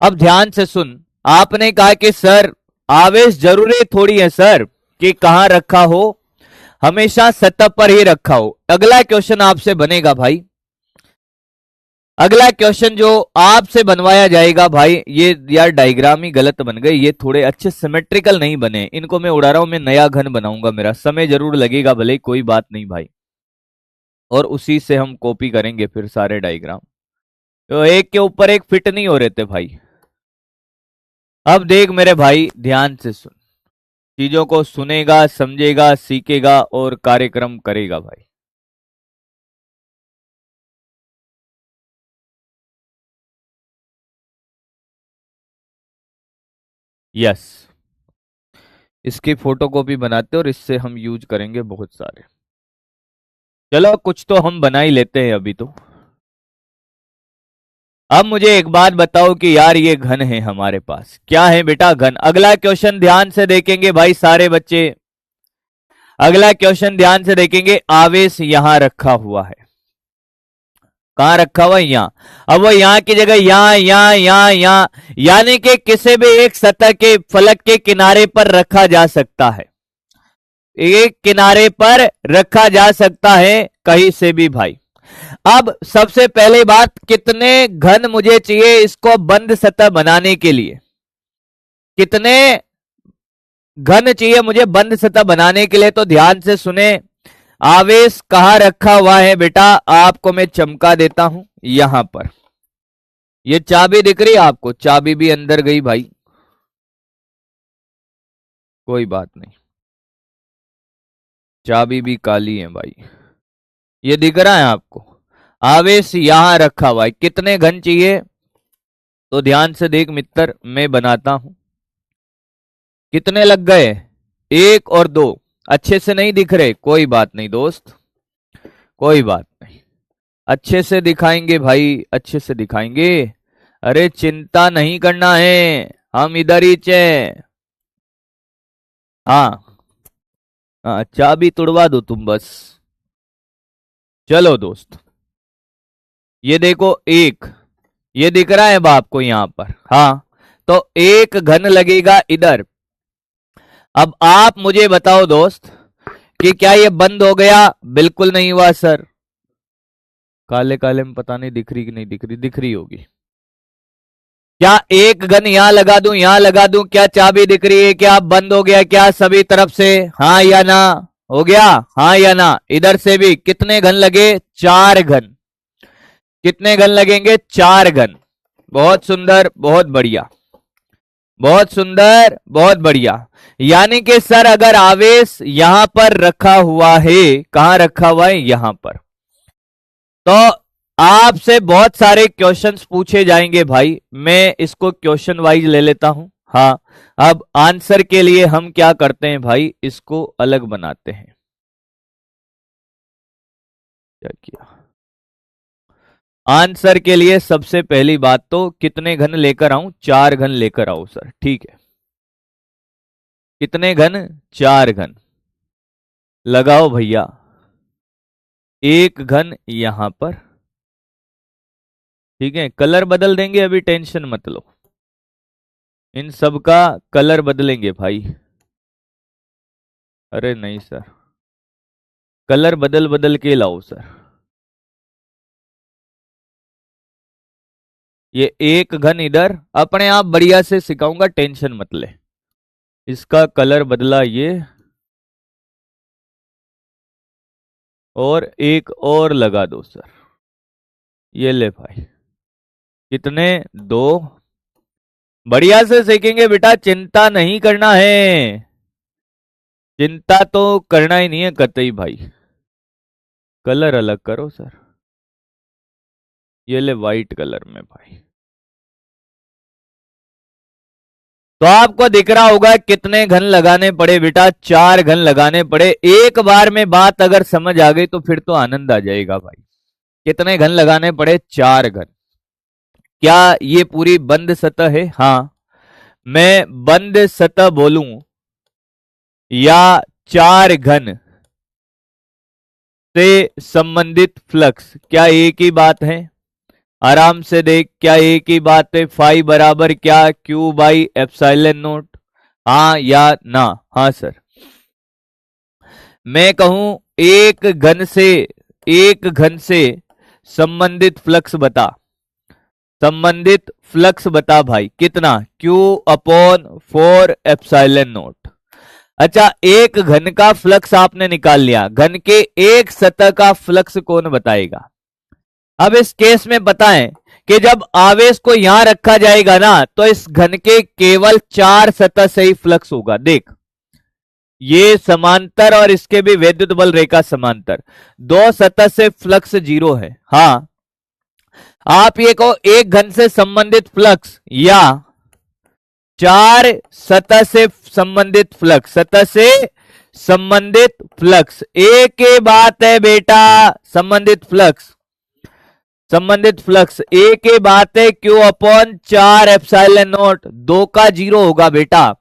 अब ध्यान से सुन, आपने कहा कि सर आवेश जरूरी थोड़ी है सर कि कहां रखा हो, हमेशा सतह पर ही रखा हो। अगला क्वेश्चन आपसे बनेगा भाई, अगला क्वेश्चन जो आपसे बनवाया जाएगा भाई, ये यार डायग्राम ही गलत बन गए, ये थोड़े अच्छे सिमेट्रिकल नहीं बने, इनको मैं उड़ा रहा हूं, मैं नया घन बनाऊंगा, मेरा समय जरूर लगेगा भले, कोई बात नहीं भाई, और उसी से हम कॉपी करेंगे फिर सारे डायग्राम, तो एक के ऊपर एक फिट नहीं हो रहे थे भाई। अब देख मेरे भाई, ध्यान से सुन, चीजों को सुनेगा, समझेगा, सीखेगा और कार्यक्रम करेगा भाई। यस, इसकी फोटोकॉपी बनाते और इससे हम यूज करेंगे बहुत सारे। चलो कुछ तो हम बना ही लेते हैं अभी तो। अब मुझे एक बात बताओ कि यार ये घन है हमारे पास, क्या है बेटा? घन। अगला क्वेश्चन ध्यान से देखेंगे भाई सारे बच्चे, अगला क्वेश्चन ध्यान से देखेंगे। आवेश यहां रखा हुआ है, कहां रखा हुआ है? यहां। अब वो यहां की जगह यहां, यहां, यहां, यहां, यानी कि किसी भी एक सतह के फलक के किनारे पर रखा जा सकता है, एक किनारे पर रखा जा सकता है कहीं से भी भाई। अब सबसे पहले बात, कितने घन मुझे चाहिए इसको बंद सतह बनाने के लिए? कितने घन चाहिए मुझे बंद सतह बनाने के लिए? तो ध्यान से सुने, आवेश कहां रखा हुआ है बेटा? आपको मैं चमका देता हूं, यहां पर। ये चाबी दिख रही है आपको? चाबी भी अंदर गई भाई, कोई बात नहीं, चाबी भी काली है भाई। ये दिख रहा है आपको? आवेश यहां रखा हुआ है, कितने घन चाहिए? तो ध्यान से देख मित्र, मैं बनाता हूं। कितने लग गए? 1 और 2। अच्छे से नहीं दिख रहे? कोई बात नहीं दोस्त, कोई बात नहीं, अच्छे से दिखाएंगे भाई, अच्छे से दिखाएंगे। अरे चिंता नहीं करना है, हम इधर ही चे। हाँ हाँ, चाबी तुड़वा दो तुम बस। चलो दोस्त, ये देखो 1, ये दिख रहा है अब आपको यहां पर? हाँ, तो 1 घन लगेगा इधर। अब आप मुझे बताओ दोस्त कि क्या ये बंद हो गया? बिल्कुल नहीं हुआ सर, काले काले में पता नहीं दिख रही कि नहीं दिख रही, दिख रही होगी। क्या 1 घन यहां लगा दूं, यहां लगा दूं, क्या चाबी दिख रही है? क्या बंद हो गया क्या सभी तरफ से? हाँ या ना? हो गया? हाँ या ना? इधर से भी कितने घन लगे? 4 घन। कितने घन लगेंगे? 4 घन। बहुत सुंदर, बहुत बढ़िया, बहुत सुंदर, बहुत बढ़िया। यानी कि सर अगर आवेश यहां पर रखा हुआ है, कहां रखा हुआ है? यहां पर, तो आपसे बहुत सारे क्वेश्चंस पूछे जाएंगे भाई, मैं इसको क्वेश्चन वाइज ले लेता हूं। हाँ, अब आंसर के लिए हम क्या करते हैं भाई, इसको अलग बनाते हैं। क्या किया? आंसर के लिए सबसे पहली बात तो कितने घन लेकर आऊं? 4 घन लेकर आओ सर, ठीक है। कितने घन? 4 घन। लगाओ भैया, 1 घन यहां पर, ठीक है। कलर बदल देंगे, अभी टेंशन मत लो, इन सब का कलर बदलेंगे भाई। अरे नहीं सर, कलर बदल बदल के लाओ सर। ये 1 घन इधर, अपने आप बढ़िया से सिखाऊंगा, टेंशन मत ले। इसका कलर बदला ये, और एक और लगा दो सर। ये ले भाई, कितने? 2। बढ़िया से सीखेंगे बेटा, चिंता नहीं करना है, चिंता तो करना ही नहीं है कतई भाई। कलर अलग करो सर, ये ले वाइट कलर में भाई। तो आपको दिख रहा होगा कितने घन लगाने पड़े बेटा? 4 घन लगाने पड़े। एक बार में बात अगर समझ आ गई तो फिर तो आनंद आ जाएगा भाई। कितने घन लगाने पड़े? 4 घन। क्या ये पूरी बंद सतह है? हाँ, मैं बंद सतह बोलूं या 4 घन से संबंधित फ्लक्स, क्या एक ही बात है? आराम से देख, क्या एक ही बात है? फाई बराबर क्या? Q by epsilon not. हाँ या ना? हाँ सर। मैं कहूं एक घन से संबंधित फ्लक्स बता, संबंधित फ्लक्स बता भाई कितना, Q अपॉन 4 एप्सिलॉन नॉट। अच्छा, एक घन का फ्लक्स आपने निकाल लिया, घन के एक सतह का फ्लक्स कौन बताएगा। अब इस केस में बताएं कि जब आवेश को यहां रखा जाएगा ना, तो इस घन के केवल 4 सतह से ही फ्लक्स होगा। देख, ये समांतर और इसके भी विद्युत बल रेखा समांतर, 2 सतह से फ्लक्स 0 है। हाँ, आप ये कहो एक घन से संबंधित फ्लक्स या 4 सतह से संबंधित फ्लक्स, सतह से संबंधित फ्लक्स एक ही बात है बेटा। संबंधित फ्लक्स, संबंधित फ्लक्स एक ही बात है, Q अपॉन 4 एप्सिलॉन नॉट, 2 का 0 होगा बेटा।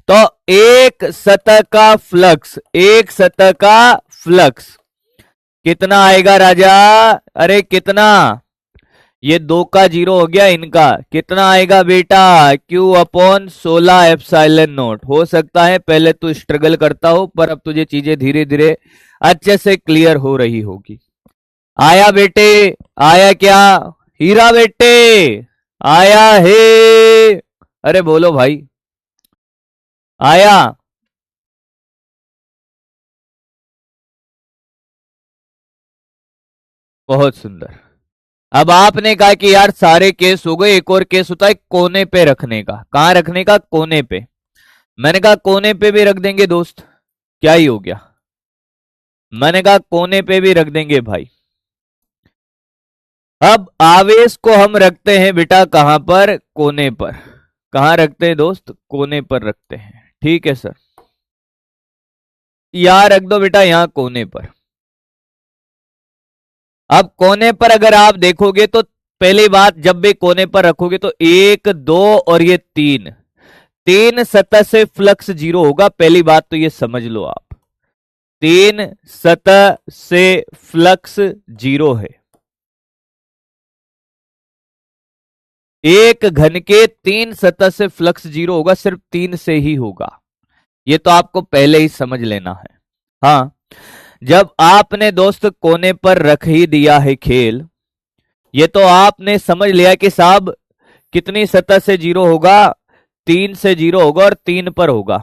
तो एक सतह का फ्लक्स, एक सतह का फ्लक्स कितना आएगा राजा, अरे कितना, ये 2 का 0 हो गया, इनका कितना आएगा बेटा, Q अपॉन 16 एप्सिलॉन नॉट। हो सकता है पहले तू स्ट्रगल करता हो, पर अब तुझे चीजें धीरे धीरे अच्छे से क्लियर हो रही होगी। आया बेटे, आया क्या, हीरा बेटे आया है, अरे बोलो भाई, आया। बहुत सुंदर। अब आपने कहा कि यार सारे केस हो गए, एक और केस होता है कोने पे रखने का। कहां रखने का, कोने पे। मैंने कहा कोने पे भी रख देंगे दोस्त, क्या ही हो गया। मैंने कहा कोने पे भी रख देंगे भाई। अब आवेश को हम रखते हैं बेटा कहां पर, कोने पर। कहां रखते हैं दोस्त, कोने पर रखते हैं। ठीक है सर, यहां रख दो बेटा, यहां कोने पर। अब कोने पर अगर आप देखोगे तो पहली बात, जब भी कोने पर रखोगे तो 1 2 और ये 3, 3 सतह से फ्लक्स 0 होगा। पहली बात तो ये समझ लो आप, 3 सतह से फ्लक्स 0 है। एक घन के 3 सतह से फ्लक्स 0 होगा, सिर्फ 3 से ही होगा। ये तो आपको पहले ही समझ लेना है। हाँ, जब आपने दोस्त कोने पर रख ही दिया है खेल, ये तो आपने समझ लिया कि साहब कितनी सतह से 0 होगा, 3 से 0 होगा और 3 पर होगा।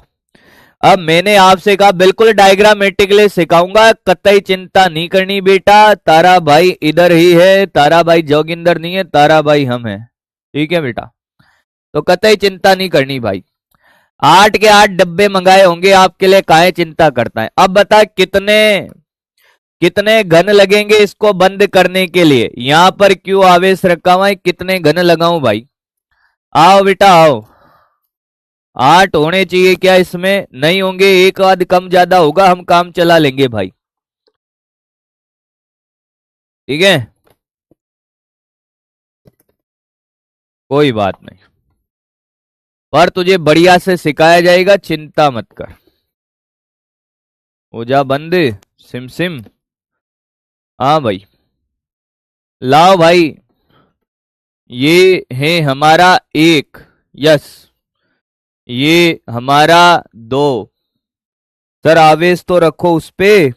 अब मैंने आपसे कहा बिल्कुल डायग्रामेटिकली सिखाऊंगा, कतई चिंता नहीं करनी बेटा। तारा भाई इधर ही है, तारा भाई जोगिंदर नहीं है, तारा भाई हम हैं। ठीक है बेटा, तो कतई चिंता नहीं करनी भाई। 8 के 8 डब्बे मंगाए होंगे आपके लिए, काहे चिंता करता है। अब बता कितने कितने घन लगेंगे इसको बंद करने के लिए। यहां पर क्यों आवेश रखा हुआ है, कितने घन लगाऊं भाई। आओ बेटा आओ, 8 होने चाहिए क्या, इसमें नहीं होंगे, एक आध कम ज्यादा होगा, हम काम चला लेंगे भाई। ठीक है, कोई बात नहीं, पर तुझे बढ़िया से सिखाया जाएगा, चिंता मत कर। हो जा बंद सिम सिम। हाँ भाई, लाओ भाई, ये है हमारा 1, यस, ये हमारा 2। सर आवेश तो रखो उस पे।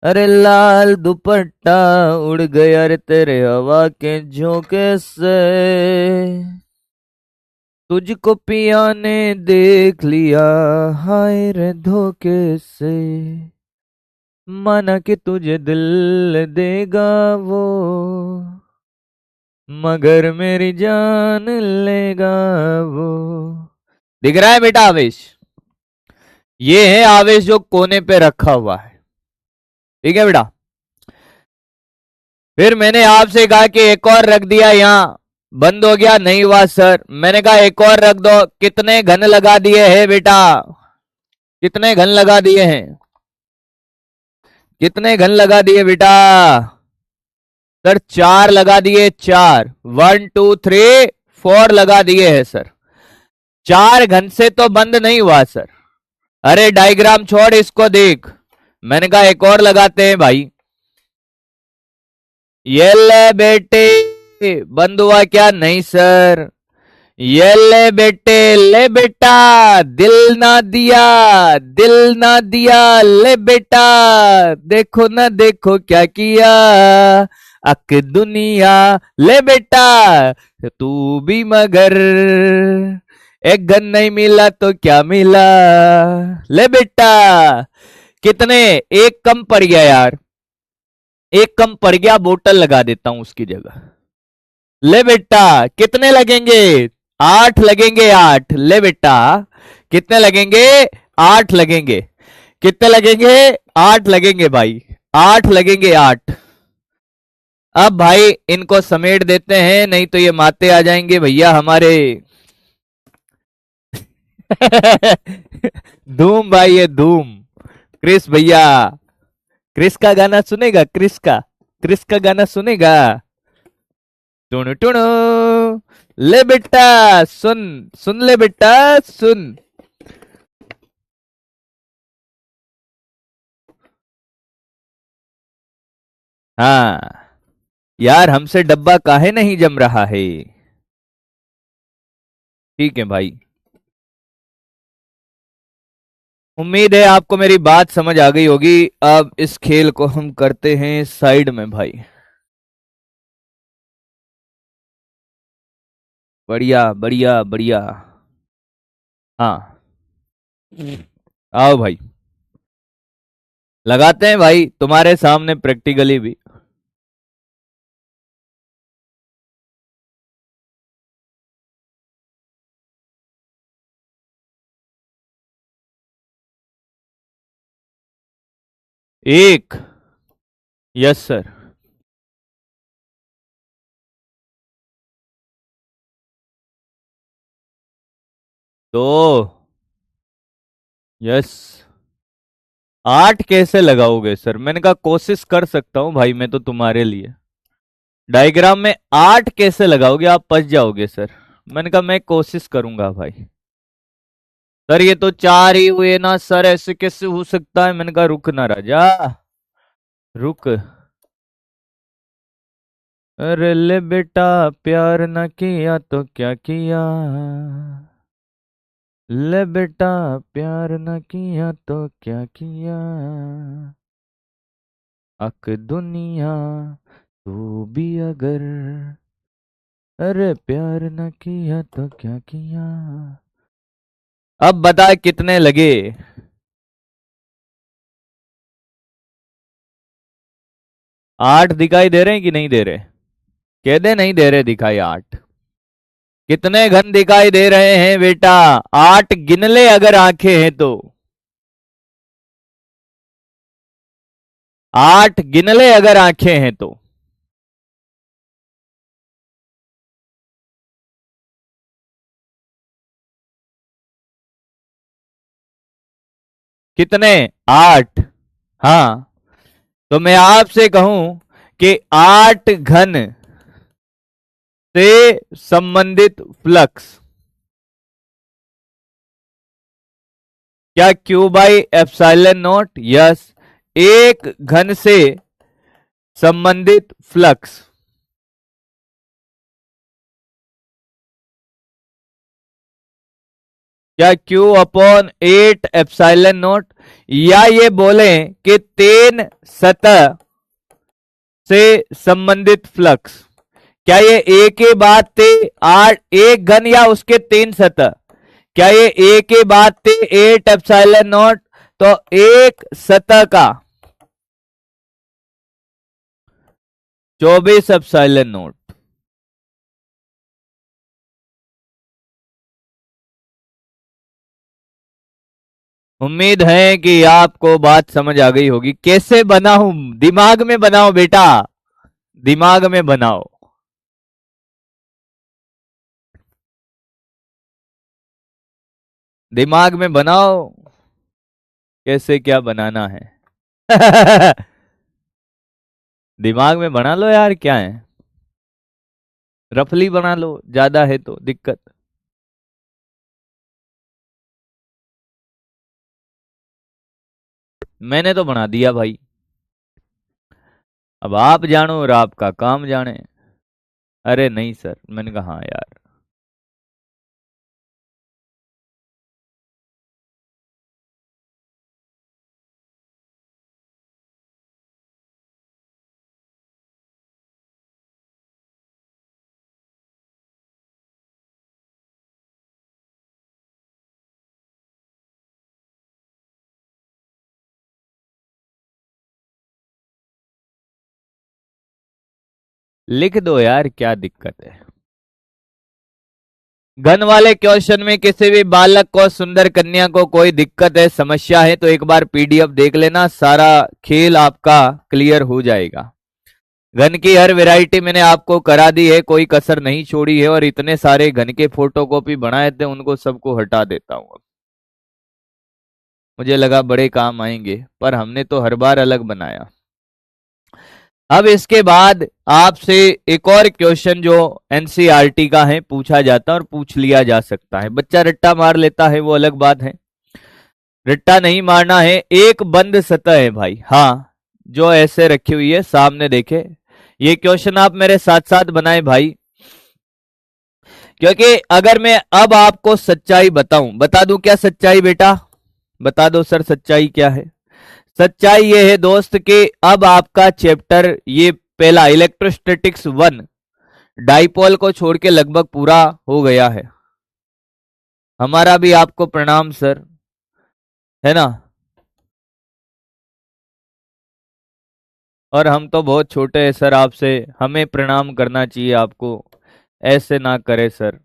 अरे लाल दुपट्टा उड़ गया रे तेरे हवा के झोंके से, तुझको पिया ने देख लिया हाय रे धोखे से, माना कि तुझे दिल देगा वो, मगर मेरी जान लेगा वो। दिख रहा है बेटा आवेश, ये है आवेश जो कोने पे रखा हुआ है। ठीक है बेटा, फिर मैंने आपसे कहा कि एक और रख दिया, यहां बंद हो गया, नहीं हुआ सर। मैंने कहा एक और रख दो, कितने घन लगा दिए हैं बेटा, कितने घन लगा दिए हैं, कितने घन लगा दिए बेटा। सर 4 लगा दिए, 4, 1 2 3 4 लगा दिए हैं सर। 4 घन से तो बंद नहीं हुआ सर। अरे डायग्राम छोड़, इसको देख। मैंने कहा एक और लगाते हैं भाई। ये ले बेटे, बंद हुआ क्या, नहीं सर। ये ले बेटे, ले बेटा, दिल ना दिया, दिल ना दिया, ले बेटा, देखो ना देखो क्या किया, अक दुनिया, ले बेटा तू भी मगर, एक गन नहीं मिला तो क्या मिला, ले बेटा। कितने, एक कम पड़ गया यार, एक कम पड़ गया, बोतल लगा देता हूं उसकी जगह। ले बेटा, कितने लगेंगे, 8 लगेंगे, 8। ले बेटा, कितने लगेंगे, 8 लगेंगे। कितने लगेंगे, 8 लगेंगे भाई, 8 लगेंगे, 8। अब भाई इनको समेट देते हैं, नहीं तो ये माते आ जाएंगे भैया हमारे। धूम भाई, ये धूम। क्रिस भैया, क्रिस का गाना सुनेगा, क्रिस का गाना सुनेगा। टुनु टुनु, ले बेटा सुन, सुन ले बेटा सुन। हाँ यार, हमसे डब्बा काहे नहीं जम रहा है। ठीक है भाई, उम्मीद है आपको मेरी बात समझ आ गई होगी। अब इस खेल को हम करते हैं साइड में भाई। बढ़िया बढ़िया बढ़िया। हाँ, आओ भाई, लगाते हैं भाई तुम्हारे सामने प्रैक्टिकली भी। एक, यस सर। दो, यस। 8 कैसे लगाओगे सर, मैंने कहा कोशिश कर सकता हूं भाई, मैं तो तुम्हारे लिए। डायग्राम में 8 कैसे लगाओगे, आप फंस जाओगे सर। मैंने कहा मैं कोशिश करूंगा भाई। सर ये तो 4 ही हुए ना सर, ऐसे कैसे हो सकता है। मैंने कहा रुक ना राजा, रुक। अरे ले बेटा, प्यार ना किया तो क्या किया, ले बेटा प्यार ना किया तो क्या किया, अक दुनिया तू भी अगर, अरे प्यार ना किया तो क्या किया। अब बता कितने लगे। 8 दिखाई दे रहे हैं कि नहीं दे रहे, कह दे नहीं दे रहे दिखाई 8। कितने घन दिखाई दे रहे हैं बेटा, 8 गिन ले अगर आंखें हैं तो, 8 गिन ले अगर आंखें हैं तो। कितने, 8। हाँ, तो मैं आपसे कहूं कि 8 घन से संबंधित फ्लक्स, क्या Q by epsilon not, yes. एक घन से संबंधित फ्लक्स, क्या क्यू अपॉन 8 एप्सिलॉन नॉट, या ये बोले कि 3 सतह से संबंधित फ्लक्स। क्या ये एक ही बात थी, 8 एक घन या उसके 3 सतह, क्या ये एक ही बात थी 8 एप्सिलॉन नॉट। तो एक सतह का 24 एप्सिलॉन नॉट। उम्मीद है कि आपको बात समझ आ गई होगी। कैसे बनाऊं, दिमाग में बनाओ बेटा, दिमाग में बनाओ। दिमाग में बनाओ, कैसे क्या बनाना है। दिमाग में बना लो यार, क्या है, रफली बना लो, ज्यादा है तो दिक्कत। मैंने तो बना दिया भाई, अब आप जानो और आपका काम जाने। अरे नहीं सर, मैंने कहा हाँ यार। लिख दो यार, क्या दिक्कत है। घन वाले क्वेश्चन में किसी भी बालक को, सुंदर कन्या को कोई दिक्कत है, समस्या है तो एक बार पीडीएफ देख लेना, सारा खेल आपका क्लियर हो जाएगा। घन की हर वैरायटी मैंने आपको करा दी है, कोई कसर नहीं छोड़ी है, और इतने सारे घन के फोटोकॉपी बनाए थे, उनको सबको हटा देता हूं। मुझे लगा बड़े काम आएंगे, पर हमने तो हर बार अलग बनाया। अब इसके बाद आपसे एक और क्वेश्चन जो एनसीईआरटी का है पूछा जाता है और पूछ लिया जा सकता है। बच्चा रट्टा मार लेता है वो अलग बात है, रट्टा नहीं मारना है। एक बंद सतह है भाई, हाँ, जो ऐसे रखी हुई है, सामने देखे। ये क्वेश्चन आप मेरे साथ साथ बनाए भाई, क्योंकि अगर मैं अब आपको सच्चाई बताऊं, बता दूं क्या सच्चाई बेटा, बता दो सर सच्चाई क्या है। सच्चाई ये है दोस्त कि अब आपका चैप्टर ये पहला इलेक्ट्रोस्टैटिक्स 1 डाइपोल को छोड़ के लगभग पूरा हो गया है। हमारा भी आपको प्रणाम सर, है ना। और हम तो बहुत छोटे हैं सर आपसे, हमें प्रणाम करना चाहिए आपको, ऐसे ना करे सर।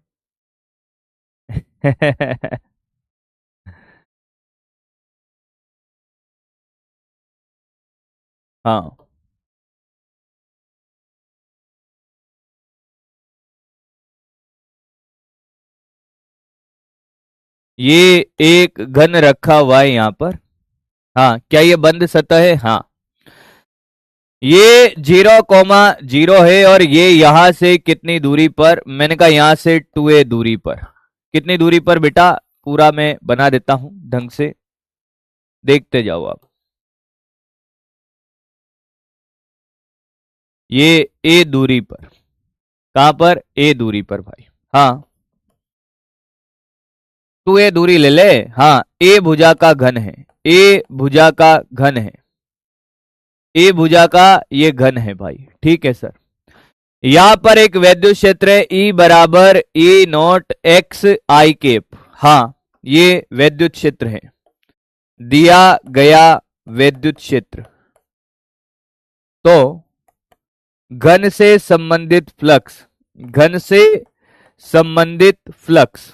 हाँ, ये एक घन रखा हुआ है यहाँ पर। हाँ, क्या ये बंद सतह है? हाँ, ये 0,0 है, और ये यहां से कितनी दूरी पर, मैंने कहा यहां से 2a दूरी पर। कितनी दूरी पर बेटा, पूरा मैं बना देता हूं ढंग से, देखते जाओ आप। ये a दूरी पर, कहां पर, a दूरी पर भाई। हाँ, 2a दूरी ले ले। हाँ, a भुजा का घन है, a भुजा का घन है, a भुजा का ये घन है भाई, ठीक है सर। यहां पर एक वैद्युत क्षेत्र है E बराबर E naught x i cap. हाँ, ये वैद्युत क्षेत्र है, दिया गया वैद्युत क्षेत्र। तो घन से संबंधित फ्लक्स, घन से संबंधित फ्लक्स,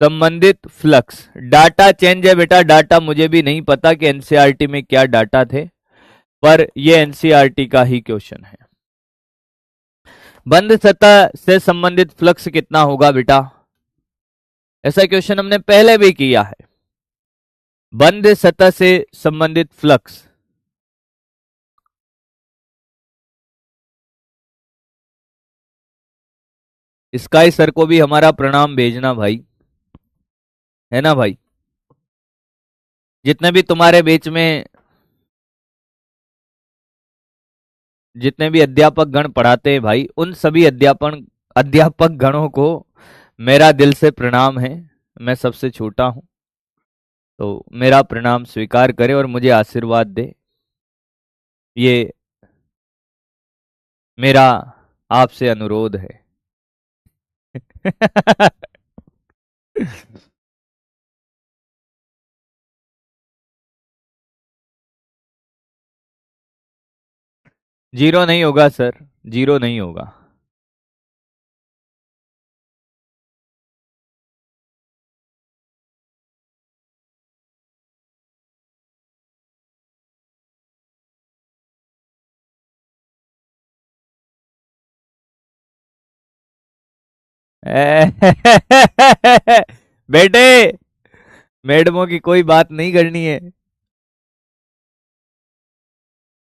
संबंधित फ्लक्स, डाटा चेंज है बेटा, डाटा मुझे भी नहीं पता कि एनसीईआरटी में क्या डाटा थे, पर ये एनसीईआरटी का ही क्वेश्चन है। बंद सतह से संबंधित फ्लक्स कितना होगा बेटा, ऐसा क्वेश्चन हमने पहले भी किया है। बंद सतह से संबंधित फ्लक्स, स्काई सर को भी हमारा प्रणाम भेजना भाई, है ना भाई। जितने भी तुम्हारे बीच में, जितने भी अध्यापक गण पढ़ाते हैं भाई, उन सभी अध्यापक गणों को मेरा दिल से प्रणाम है। मैं सबसे छोटा हूं, तो मेरा प्रणाम स्वीकार करे और मुझे आशीर्वाद दे, ये मेरा आपसे अनुरोध है। जीरो नहीं होगा सर, जीरो नहीं होगा। बेटे, मैडमों की कोई बात नहीं करनी है,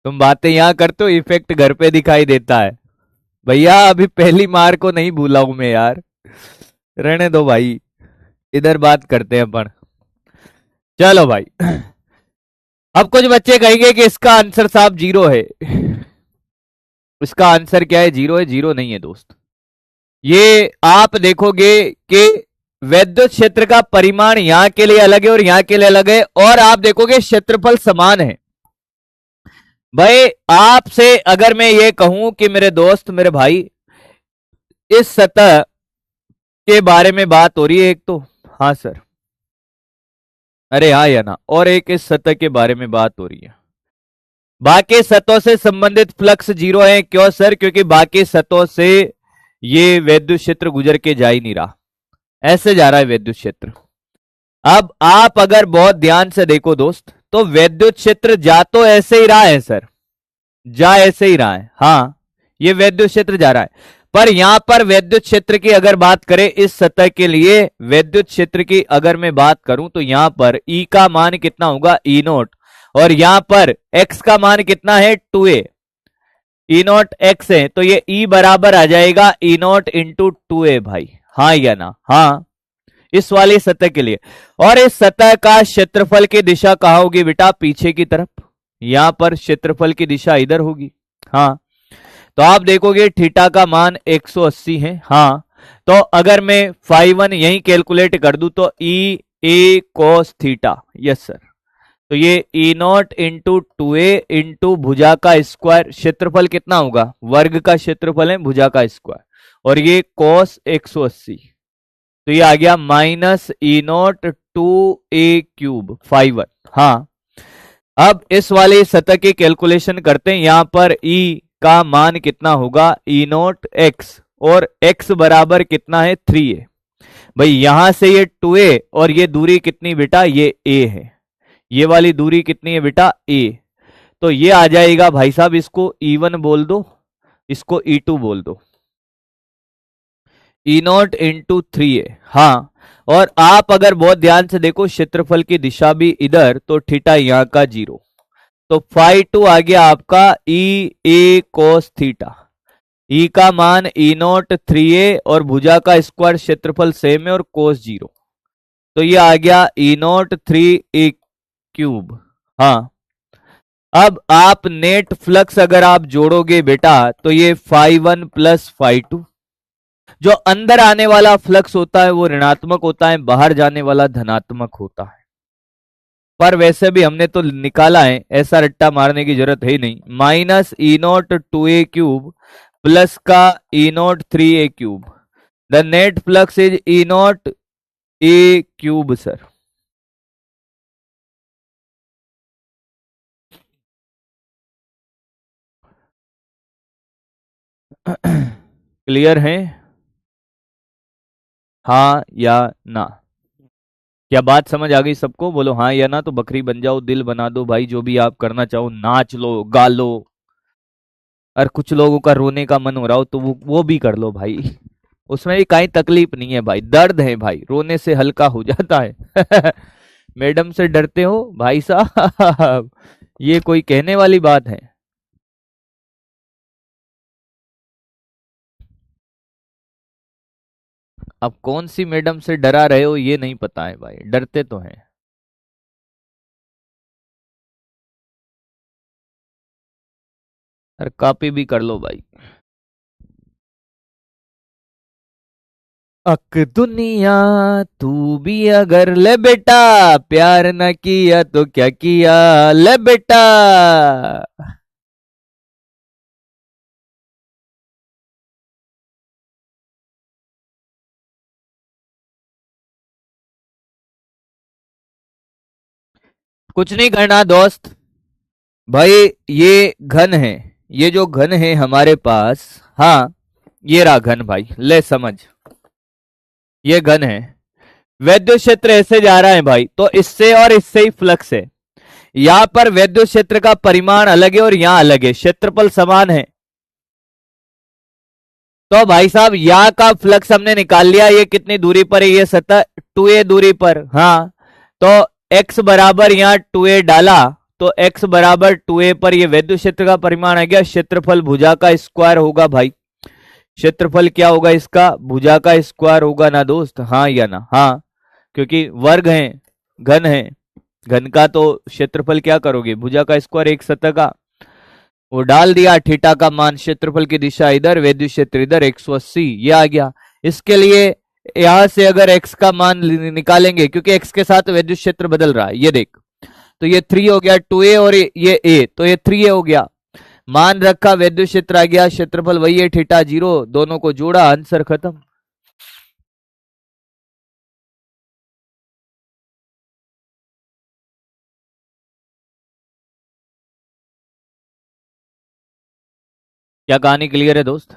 तुम बातें यहां करते हो, इफेक्ट घर पे दिखाई देता है। भैया अभी पहली मार को नहीं भूला हूं मैं यार, रहने दो भाई, इधर बात करते हैं अपन। चलो भाई, अब कुछ बच्चे कहेंगे कि इसका आंसर साहब जीरो है। इसका आंसर क्या है, जीरो है? जीरो नहीं है दोस्त। ये आप देखोगे कि वैद्युत क्षेत्र का परिमाण यहां के लिए अलग है और यहां के लिए अलग है, और आप देखोगे क्षेत्रफल समान है। भाई आपसे अगर मैं ये कहूं कि मेरे दोस्त, मेरे भाई, इस सतह के बारे में बात हो रही है एक तो, हाँ सर, अरे हाँ या ना, और एक इस सतह के बारे में बात हो रही है, बाकी सतहों से संबंधित फ्लक्स जीरो है। क्यों सर? क्योंकि बाकी सतहों से ये वैद्युत क्षेत्र गुजर के जा ही नहीं रहा, ऐसे जा रहा है वैद्युत क्षेत्र। अब आप अगर बहुत ध्यान से देखो दोस्त, तो वैद्युत क्षेत्र जा तो ऐसे ही रहा है सर, जा ऐसे ही रहा है। हाँ, ये वैद्युत क्षेत्र जा रहा है, पर यहां पर वैद्युत क्षेत्र की अगर बात करें इस सतह के लिए, वैद्युत क्षेत्र की अगर मैं बात करूं तो यहां पर ई का मान कितना होगा? ई नोट। और यहां पर एक्स का मान कितना है? 2a। ई नोट एक्स है, तो ये ई बराबर आ जाएगा ई नोट इंटू 2a भाई। हाँ या ना? हाँ, इस वाली सतह के लिए। और इस सतह का क्षेत्रफल की दिशा कहां होगी बेटा? पीछे की तरफ। यहां पर क्षेत्रफल की दिशा इधर होगी। हाँ, तो आप देखोगे थीटा का मान 180 है। हाँ, तो अगर मैं फाई वन यही कैलकुलेट कर दूं तो ई ए कोस थीटा, यस सर। तो ये ई नॉट इंटू 2a इंटू भुजा का स्क्वायर, क्षेत्रफल कितना होगा? वर्ग का क्षेत्रफल है भुजा का स्क्वायर, और ये कोस 180, तो ये आ गया minus E naught 2a³ phi one. हाँ, अब इस वाले सतह की कैलकुलेशन करते हैं। यहां पर ई का मान कितना होगा? ई नोट एक्स, और एक्स बराबर कितना है? 3a। भाई यहां से ये 2a, और ये दूरी कितनी बेटा? ये a है। ये वाली दूरी कितनी है बेटा? a। तो ये आ जाएगा भाई साहब, इसको E1 बोल दो, इसको E2 बोल दो, ई नॉट इंटू 3a। हाँ, और आप अगर बहुत ध्यान से देखो क्षेत्रफल की दिशा भी इधर, तो थीटा यहां का 0। तो फाई टू आ गया आपका ई ए कोस थीटा। ई का मान ई नॉट 3a, और भुजा का स्क्वायर क्षेत्रफल सेम है, और कोस 0, तो ये आ गया ई नॉट 3a³। हाँ, अब आप नेट फ्लक्स अगर आप जोड़ोगे बेटा, तो ये phi one plus phi two. जो अंदर आने वाला फ्लक्स होता है वो ऋणात्मक होता है, बाहर जाने वाला धनात्मक होता है। पर वैसे भी हमने तो निकाला है, ऐसा रट्टा मारने की जरूरत है ही नहीं। Minus E naught 2a³ plus का E nought 3a³, the net flux is E nought a³ sir. Clear है? हाँ या ना? क्या बात समझ आ गई सबको? बोलो हाँ या ना, तो बकरी बन जाओ, दिल बना दो भाई, जो भी आप करना चाहो, नाच लो, गा लो। और कुछ लोगों का रोने का मन हो रहा हो तो वो भी कर लो भाई, उसमें भी कहीं तकलीफ नहीं है भाई, दर्द है भाई, रोने से हल्का हो जाता है। मैडम से डरते हो भाई साहब? ये कोई कहने वाली बात है? अब कौन सी मैडम से डरा रहे हो ये नहीं पता है भाई, डरते तो हैं। और कॉपी भी कर लो भाई। अक दुनिया तू भी अगर, ले बेटा प्यार न किया तो क्या किया, ले बेटा। कुछ नहीं करना दोस्त भाई, ये घन है, ये जो घन है हमारे पास, हाँ, ये रहा घन भाई, ले समझ, ये घन है। वैद्युत क्षेत्र ऐसे जा रहा है भाई, तो इससे और इससे ही फ्लक्स है। यहां पर वैद्युत क्षेत्र का परिमाण अलग है और यहां अलग है, क्षेत्रफल समान है। तो भाई साहब यहाँ का फ्लक्स हमने निकाल लिया, ये कितनी दूरी पर है? ये सतह 2a दूरी पर। हाँ, तो x बराबर यहाँ 2a डाला, तो x बराबर 2a पर ये वैद्युत क्षेत्र का परिमाण आ गया। क्षेत्रफल भुजा का स्क्वायर होगा भाई, क्षेत्रफल क्या होगा इसका? भुजा का स्क्वायर होगा ना दोस्त? हाँ या ना? हाँ, क्योंकि वर्ग है, घन है, घन का तो क्षेत्रफल क्या करोगे? भुजा का स्क्वायर एक सतह का। वो डाल दिया, थीटा का मान, क्षेत्रफल की दिशा इधर, वैद्युत क्षेत्र इधर, 180 ये आ गया। इसके लिए यहां से अगर x का मान निकालेंगे, क्योंकि x के साथ वैद्युत क्षेत्र बदल रहा है, ये देख, तो ये 3 हो गया 2a, और ये a, तो ये 3a हो गया। मान रखा, वैद्युत क्षेत्र आ गया, क्षेत्रफल वही है थीटा 0, दोनों को जोड़ा, आंसर खत्म। क्या कहानी क्लियर है दोस्त?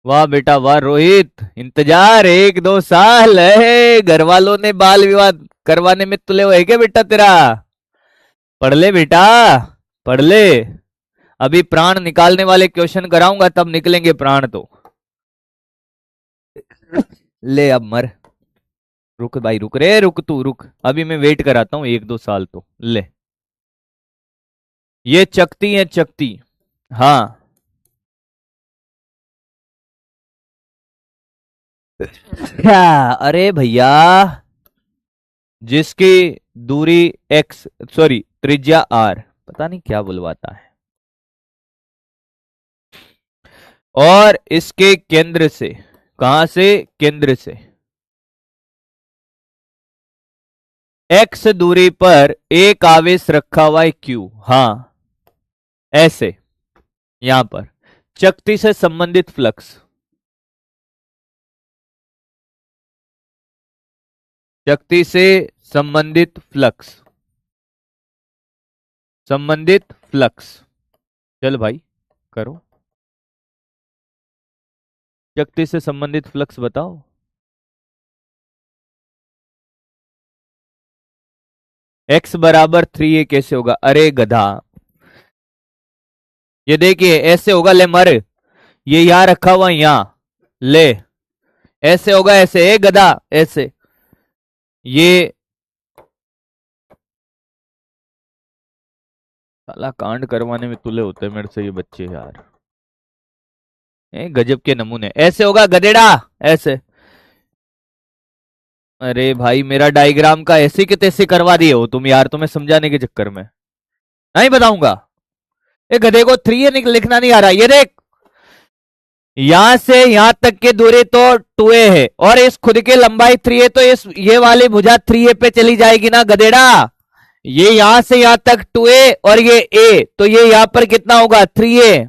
वाह बेटा वाह रोहित, इंतजार 1-2 साल है, घर वालों ने बाल विवाह करवाने में तुले हुए है क्या बेटा तेरा? पढ़ ले बेटा, पढ़ ले। अभी प्राण निकालने वाले क्वेश्चन कराऊंगा तब निकलेंगे प्राण तो। ले अब मर। रुक भाई रुक रे, रुक तू रुक, अभी मैं वेट कराता हूँ 1-2 साल तो ले। ये चकती है चकती। हाँ। क्या? अरे भैया, जिसकी दूरी एक्स, सॉरी त्रिज्या आर, पता नहीं क्या बुलवाता है, और इसके केंद्र से, कहां से? केंद्र से एक्स दूरी पर एक आवेश रखा हुआ है क्यू। हाँ, ऐसे यहां पर चकती से संबंधित फ्लक्स, चकती से संबंधित फ्लक्स, संबंधित फ्लक्स। चल भाई करो, चकती से संबंधित फ्लक्स बताओ। एक्स बराबर 3 a कैसे होगा? अरे गधा, ये देखिए ऐसे होगा, ले मर, ये यहां रखा हुआ यहां, ले ऐसे होगा, ऐसे ए गधा, ऐसे ये। साला कांड करवाने में तुले होते हैं मेरे से ये बच्चे यार, गजब के नमूने। ऐसे होगा गधेड़ा, ऐसे। अरे भाई मेरा डायग्राम का ऐसे के तैसे करवा दिए हो तुम यार, तुम्हें समझाने के चक्कर में नहीं बताऊंगा। ये गधे को 3 a लिखना नहीं आ रहा, ये देख, यहां से यहां तक की दूरी तो 2a है, और इस खुद की लंबाई 3a, तो इस ये वाली भुजा 3a पे चली जाएगी ना गधेड़ा। ये यहां से यहां तक 2a और ये a, तो ये यहां पर कितना होगा? 3a।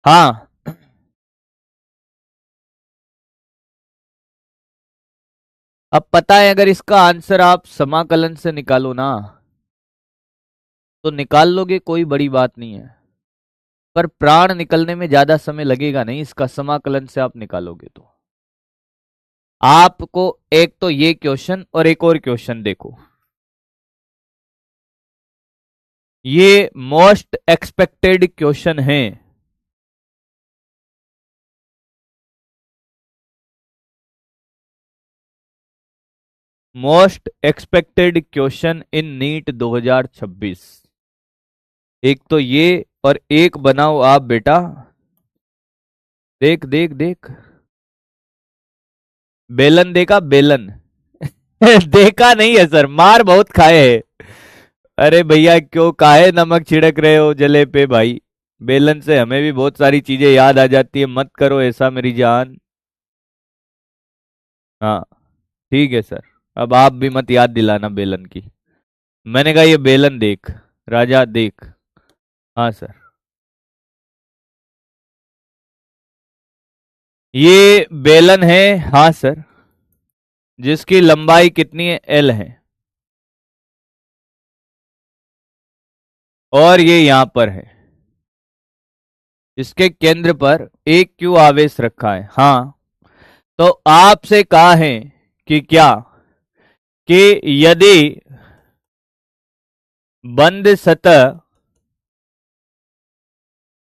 हाँ, अब पता है, अगर इसका आंसर आप समाकलन से निकालो ना तो निकाल लोगे, कोई बड़ी बात नहीं है, पर प्राण निकलने में ज्यादा समय लगेगा नहीं, इसका समाकलन से आप निकालोगे तो। आपको एक तो ये क्वेश्चन और एक और क्वेश्चन देखो, ये मोस्ट एक्सपेक्टेड क्वेश्चन है। Most expected question in NEET 2026। एक तो ये, और एक बनाओ आप बेटा, देख देख देख, बेलन देखा? बेलन देखा नहीं है सर, मार बहुत खाए है। अरे भैया क्यों काहे नमक छिड़क रहे हो जले पे भाई? बेलन से हमें भी बहुत सारी चीजें याद आ जाती है, मत करो ऐसा मेरी जान। हाँ ठीक है सर, अब आप भी मत याद दिलाना बेलन की। मैंने कहा ये बेलन देख, राजा देख। हाँ सर, ये बेलन है, हाँ सर, जिसकी लंबाई कितनी है? एल है, और ये यहां पर है, इसके केंद्र पर एक क्यू आवेश रखा है। हाँ, तो आपसे कहा है कि क्या, कि यदि बंद सतह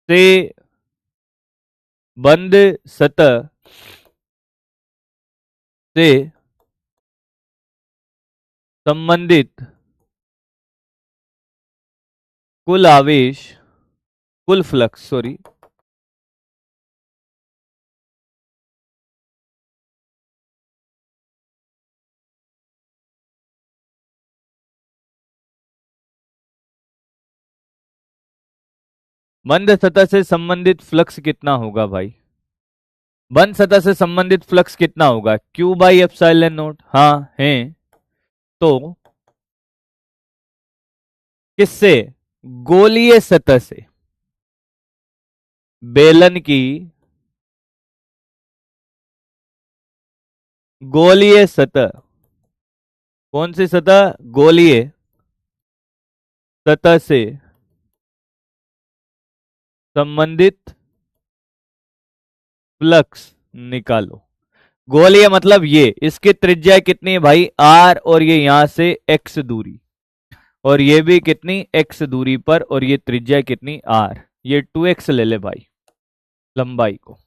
से, बंद सतह से संबंधित कुल आवेश, कुल फ्लक्स, सॉरी, बंद सतह से संबंधित फ्लक्स कितना होगा भाई? बंद सतह से संबंधित फ्लक्स कितना होगा? Q by epsilon note. हाँ है, तो किससे? गोलीय सतह से, बेलन की गोलीय सतह। कौन सी सतह? गोलीय सतह से संबंधित फ्लक्स निकालो। गोलीय मतलब ये, इसकी त्रिज्या कितनी है भाई? आर, और ये यहां से एक्स दूरी, और ये भी कितनी? एक्स दूरी पर, और ये त्रिज्या कितनी? आर। ये 2x ले ले भाई लंबाई को।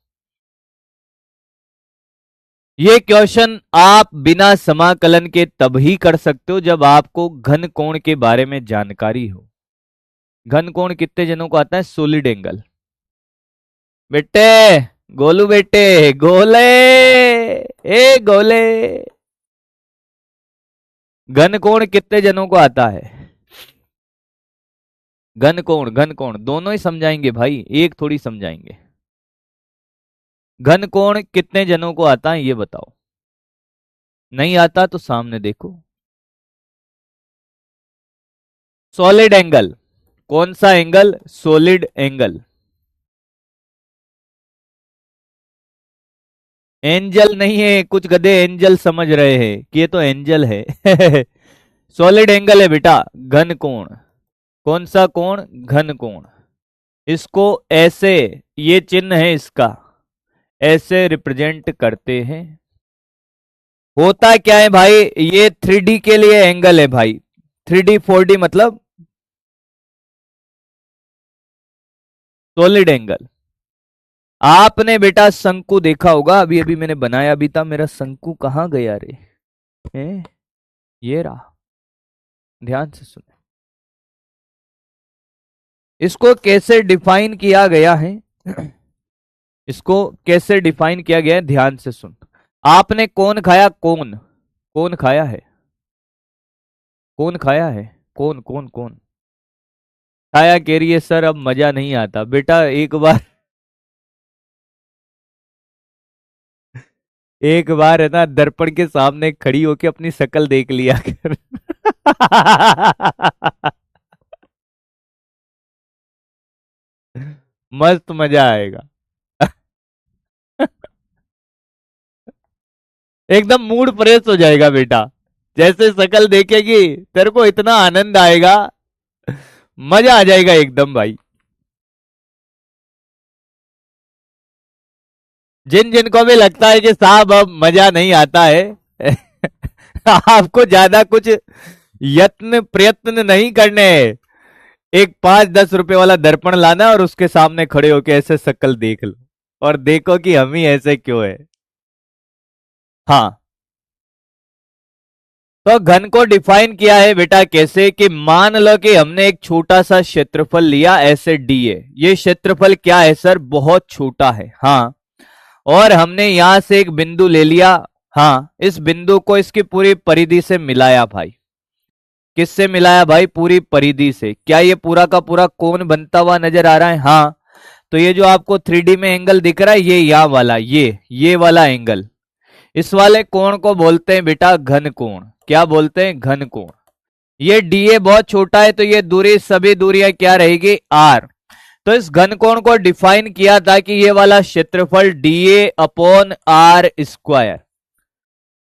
ये क्वेश्चन आप बिना समाकलन के तब ही कर सकते हो जब आपको घन कोण के बारे में जानकारी हो। घन कोण कितने जनों को आता है? Solid angle. बेटे, गोलू बेटे, गोले, ए गोले, घन कोण कितने जनों को आता है? घन कोण, घन कोण दोनों ही समझाएंगे भाई, एक थोड़ी समझाएंगे। घन कोण कितने जनों को आता है ये बताओ। नहीं आता तो सामने देखो। Solid angle. कौन सा एंगल? Solid angle. एंजल नहीं है, कुछ गधे एंजल समझ रहे हैं कि ये तो एंजल है। सॉलिड एंगल है बेटा घन कोण। कौन सा कोण? घन कोण। इसको ऐसे, ये चिन्ह है इसका, ऐसे रिप्रेजेंट करते हैं। होता क्या है भाई? ये 3D के लिए एंगल है भाई। 3D 4D मतलब सॉलिड एंगल। आपने बेटा शंकु देखा होगा, अभी अभी मैंने बनाया भी था। मेरा शंकु कहां गया रे? ये रहा, ध्यान से सुने। इसको कैसे डिफाइन किया गया है? इसको कैसे डिफाइन किया गया है, ध्यान से सुन। आपने कौन खाया? कौन? कौन खाया है? कौन खाया है? कौन कौन कौन खाया? कह रही है सर अब मजा नहीं आता। बेटा एक बार, एक बार है ना दर्पण के सामने खड़ी होके अपनी शक्ल देख लिया कर। मस्त मजा आएगा। एकदम मूड फ्रेश हो जाएगा बेटा। जैसे शक्ल देखेगी तेरे को इतना आनंद आएगा, मजा आ जाएगा एकदम भाई। जिन जिनको भी लगता है कि साहब अब मजा नहीं आता है, आपको ज्यादा कुछ यत्न प्रयत्न नहीं करने हैं। एक 5-10 रुपए वाला दर्पण लाना और उसके सामने खड़े होके ऐसे शक्ल देख लो और देखो कि हम ही ऐसे क्यों है। हाँ, तो घन को डिफाइन किया है बेटा कैसे, कि मान लो कि हमने एक छोटा सा क्षेत्रफल लिया, ऐसे डी है। ये क्षेत्रफल क्या है सर? बहुत छोटा है। हाँ, और हमने यहां से एक बिंदु ले लिया। हाँ, इस बिंदु को इसकी पूरी परिधि से मिलाया भाई। किससे मिलाया भाई? पूरी परिधि से। क्या ये पूरा का पूरा कोण बनता हुआ नजर आ रहा है? हाँ, तो ये जो आपको 3D में एंगल दिख रहा है, ये यहाँ वाला, ये वाला एंगल, इस वाले कोण को बोलते हैं बेटा घन कोण। क्या बोलते हैं? घन कोण। ये डीए बहुत छोटा है तो ये दूरी, सभी दूरियां क्या रहेगी? आर। तो इस घन कोण को डिफाइन किया था कि ये वाला क्षेत्रफल डीए अपॉन आर स्क्वायर,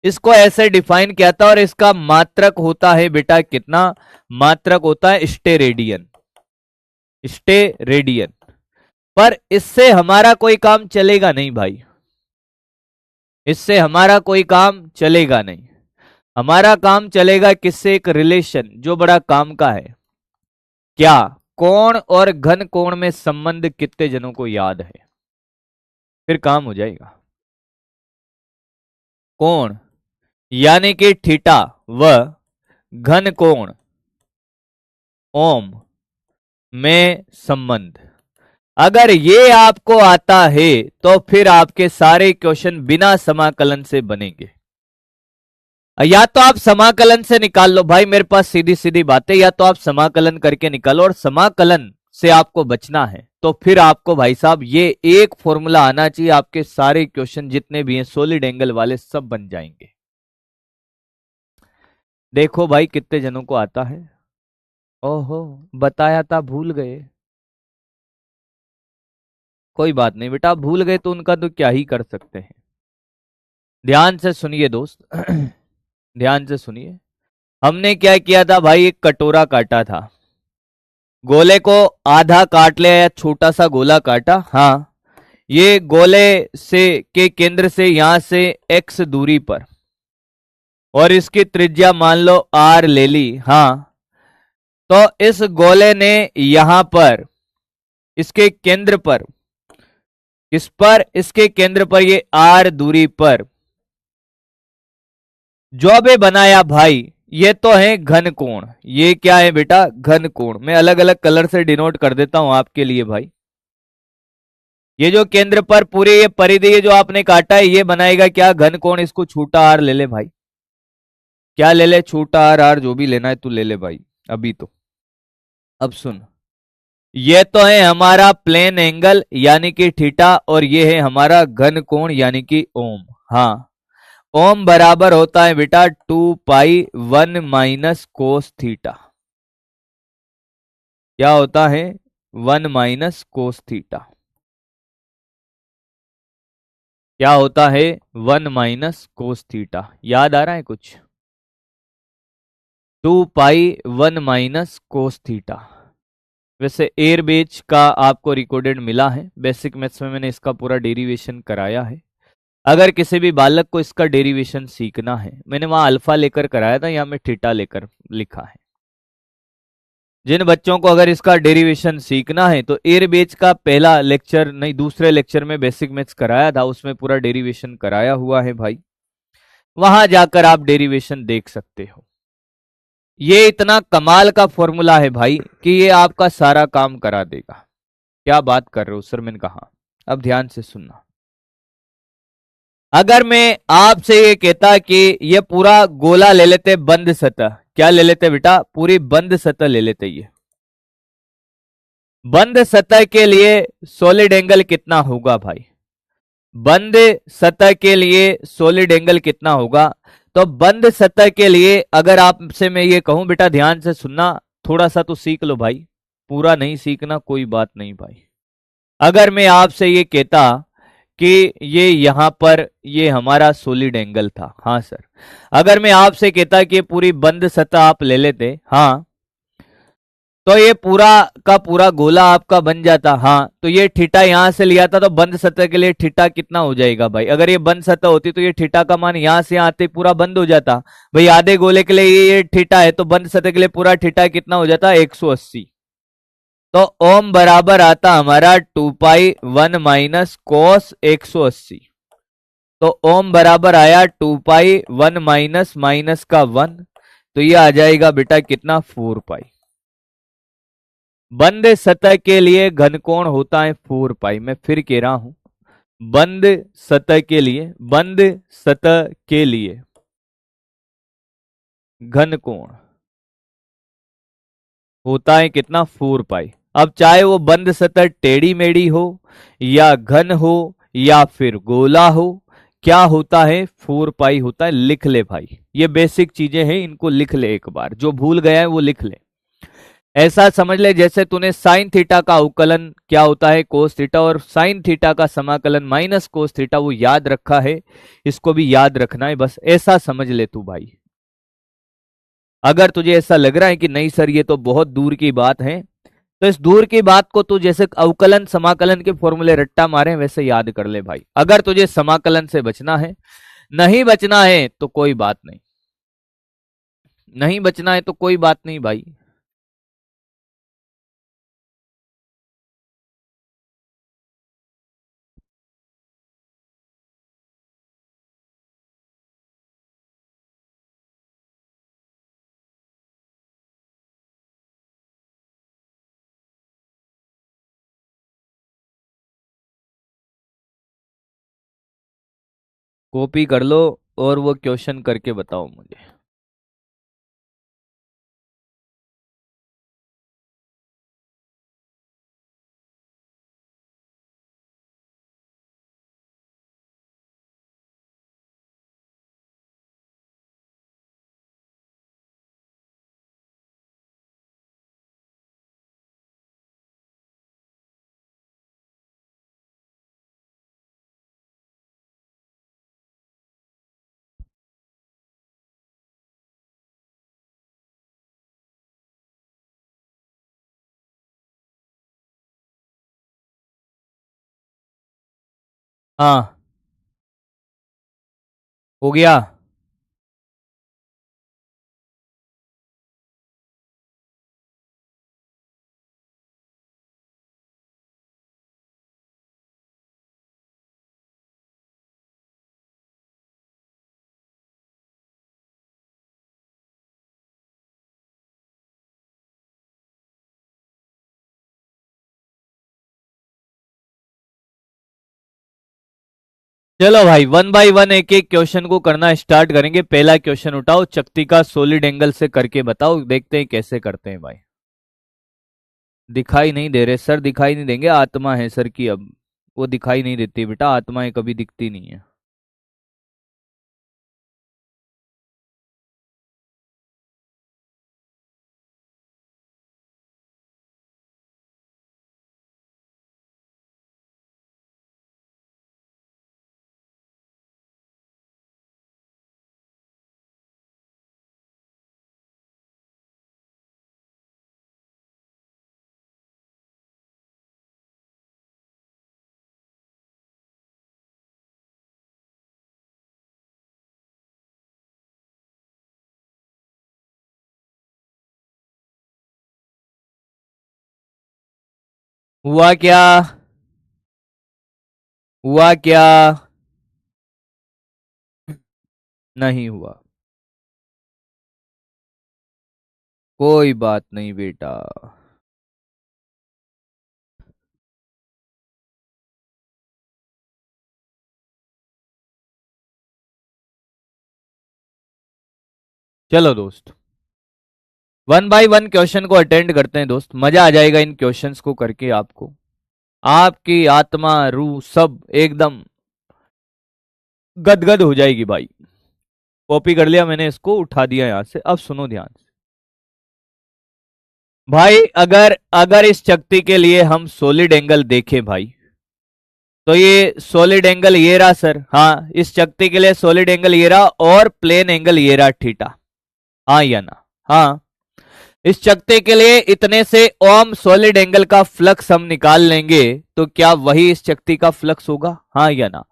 इसको ऐसे डिफाइन किया था। और इसका मात्रक होता है बेटा कितना? मात्रक होता है स्टेरेडियन। स्टेरेडियन। पर इससे हमारा कोई काम चलेगा नहीं भाई, इससे हमारा कोई काम चलेगा नहीं। हमारा काम चलेगा किससे? एक रिलेशन जो बड़ा काम का है। क्या? कोण और घन कोण में संबंध कितने जनों को याद है? फिर काम हो जाएगा। कोण यानी कि थीटा व घन कोण ओम में संबंध, अगर ये आपको आता है तो फिर आपके सारे क्वेश्चन बिना समाकलन से बनेंगे। या तो आप समाकलन से निकाल लो भाई, मेरे पास सीधी सीधी बातें, या तो आप समाकलन करके निकालो, और समाकलन से आपको बचना है तो फिर आपको भाई साहब ये एक फॉर्मूला आना चाहिए, आपके सारे क्वेश्चन जितने भी हैं सॉलिड एंगल वाले सब बन जाएंगे। देखो भाई कितने जनों को आता है। ओहो, बताया था भूल गए। कोई बात नहीं बेटा, भूल गए तो उनका तो क्या ही कर सकते हैं। ध्यान से सुनिए दोस्त। ध्यान से सुनिए। हमने क्या किया था भाई, एक कटोरा काटा था, गोले को आधा काट लिया या छोटा सा गोला काटा। हाँ, ये गोले से के केंद्र से यहां से x दूरी पर, और इसकी त्रिज्या मान लो r ले ली। हाँ, तो इस गोले ने यहां पर इसके केंद्र पर, इस पर, इसके केंद्र पर, ये r दूरी पर जो भी बनाया भाई, ये तो है घन कोण। ये क्या है बेटा, घन कोण। मैं अलग अलग कलर से डिनोट कर देता हूं आपके लिए भाई। ये जो केंद्र पर पूरे ये परिधि ये जो आपने काटा है, ये बनाएगा क्या, घन कोण। इसको छोटा आर ले ले भाई। क्या ले ले, छोटा आर, आर जो भी लेना है तू ले ले भाई अभी तो। अब सुन, ये तो है हमारा प्लेन एंगल यानी कि थीटा, और ये है हमारा घन कोण यानी कि ओम। हाँ, ओम बराबर होता है बेटा 2 पाई 1 - कोस थीटा। क्या होता है, 1 - कोस थीटा। क्या होता है, 1 - कोस थीटा। याद आ रहा है कुछ, 2 पाई 1 - कोस थीटा। वैसे एयर बेच का आपको रिकॉर्डेड मिला है, बेसिक मैथ्स में मैंने इसका पूरा डेरिवेशन कराया है। अगर किसी भी बालक को इसका डेरिवेशन सीखना है, मैंने वहां अल्फा लेकर कराया था, यहाँ में थीटा लेकर लिखा है। जिन बच्चों को अगर इसका डेरिवेशन सीखना है तो एयर बेच का पहला लेक्चर नहीं, दूसरे लेक्चर में बेसिक मैथ्स कराया था, उसमें पूरा डेरिवेशन कराया हुआ है भाई। वहां जाकर आप डेरिवेशन देख सकते हो। ये इतना कमाल का फॉर्मूला है भाई कि ये आपका सारा काम करा देगा। क्या बात कर रहे हो सर, मैंने कहा। अब ध्यान से सुनना। अगर मैं आपसे ये कहता कि ये पूरा गोला ले लेते बंद सतह, क्या ले लेते बेटा, पूरी बंद सतह ले लेते। ये बंद सतह के लिए सॉलिड एंगल कितना होगा भाई, बंद सतह के लिए सॉलिड एंगल कितना होगा। तो बंद सतह के लिए अगर आपसे मैं ये कहूं बेटा, ध्यान से सुनना, थोड़ा सा तो सीख लो भाई, पूरा नहीं सीखना कोई बात नहीं भाई। अगर मैं आपसे ये कहता कि ये यहां पर ये हमारा सॉलिड एंगल था, हाँ सर, अगर मैं आपसे कहता कि पूरी बंद सतह आप ले लेते, हाँ, तो ये पूरा का पूरा गोला आपका बन जाता। हाँ, तो ये थीटा यहां से लिया था, तो बंद सतह के लिए थीटा कितना हो जाएगा भाई, अगर ये बंद सतह होती तो ये थीटा का मान यहां से यहां आते पूरा बंद हो जाता भाई। आधे गोले के लिए ये थीटा है, तो बंद सतह के लिए पूरा थीटा कितना हो जाता, 180। तो ओम बराबर आता हमारा 2 पाई 1 - कोस 180। तो ओम बराबर आया 2 पाई 1 माइनस माइनस का 1, तो ये आ जाएगा बेटा कितना, 4 पाई। बंद सतह के लिए घनकोण होता है 4 पाई। मैं फिर कह रहा हूं, बंद सतह के लिए, बंद सतह के लिए घनकोण होता है कितना, 4 पाई। अब चाहे वो बंद सतह टेढ़ी मेढ़ी हो या घन हो या फिर गोला हो, क्या होता है, 4 पाई होता है। लिख ले भाई, ये बेसिक चीजें हैं, इनको लिख ले एक बार, जो भूल गया है वो लिख ले। ऐसा समझ ले जैसे तूने साइन थीटा का अवकलन क्या होता है, कोस थीटा, और साइन थीटा का समाकलन माइनस कोस थीटा, वो याद रखा है, इसको भी याद रखना है, बस ऐसा समझ ले तू भाई। अगर तुझे ऐसा लग रहा है कि नहीं सर ये तो बहुत दूर की बात है, तो इस दूर की बात को तू जैसे अवकलन समाकलन के फॉर्मूले रट्टा मारे वैसे याद कर ले भाई। अगर तुझे समाकलन से बचना है, नहीं बचना है तो कोई बात नहीं, नहीं बचना है तो कोई बात नहीं भाई। कॉपी कर लो और वो क्वेश्चन करके बताओ मुझे। हाँ हो गया। चलो भाई वन बाय वन एक एक क्वेश्चन को करना स्टार्ट करेंगे। पहला क्वेश्चन उठाओ, चक्ति का सॉलिड एंगल से करके बताओ, देखते हैं कैसे करते हैं भाई। दिखाई नहीं दे रहे सर, दिखाई नहीं देंगे, आत्मा है सर की अब, वो दिखाई नहीं देती बेटा, आत्माएं कभी दिखती नहीं है। हुआ क्या? हुआ क्या? नहीं हुआ। कोई बात नहीं बेटा। चलो दोस्त, वन बाय वन क्वेश्चन को अटेंड करते हैं दोस्त, मजा आ जाएगा इन क्वेश्चंस को करके आपको। आपकी आत्मा रूह सब एकदम गदगद हो जाएगी भाई। कॉपी कर लिया मैंने, इसको उठा दिया यहां से। अब सुनो ध्यान से भाई, अगर अगर इस चक्ति के लिए हम सॉलिड एंगल देखें भाई, तो ये सॉलिड एंगल ये रहा सर। हाँ, इस चक्ति के लिए सॉलिड एंगल ये रहा और प्लेन एंगल ये रहा थीटा। हाँ या ना? हाँ। इस चकते के लिए इतने से ओम सॉलिड एंगल का फ्लक्स हम निकाल लेंगे, तो क्या वही इस चकती का फ्लक्स होगा? हाँ या ना?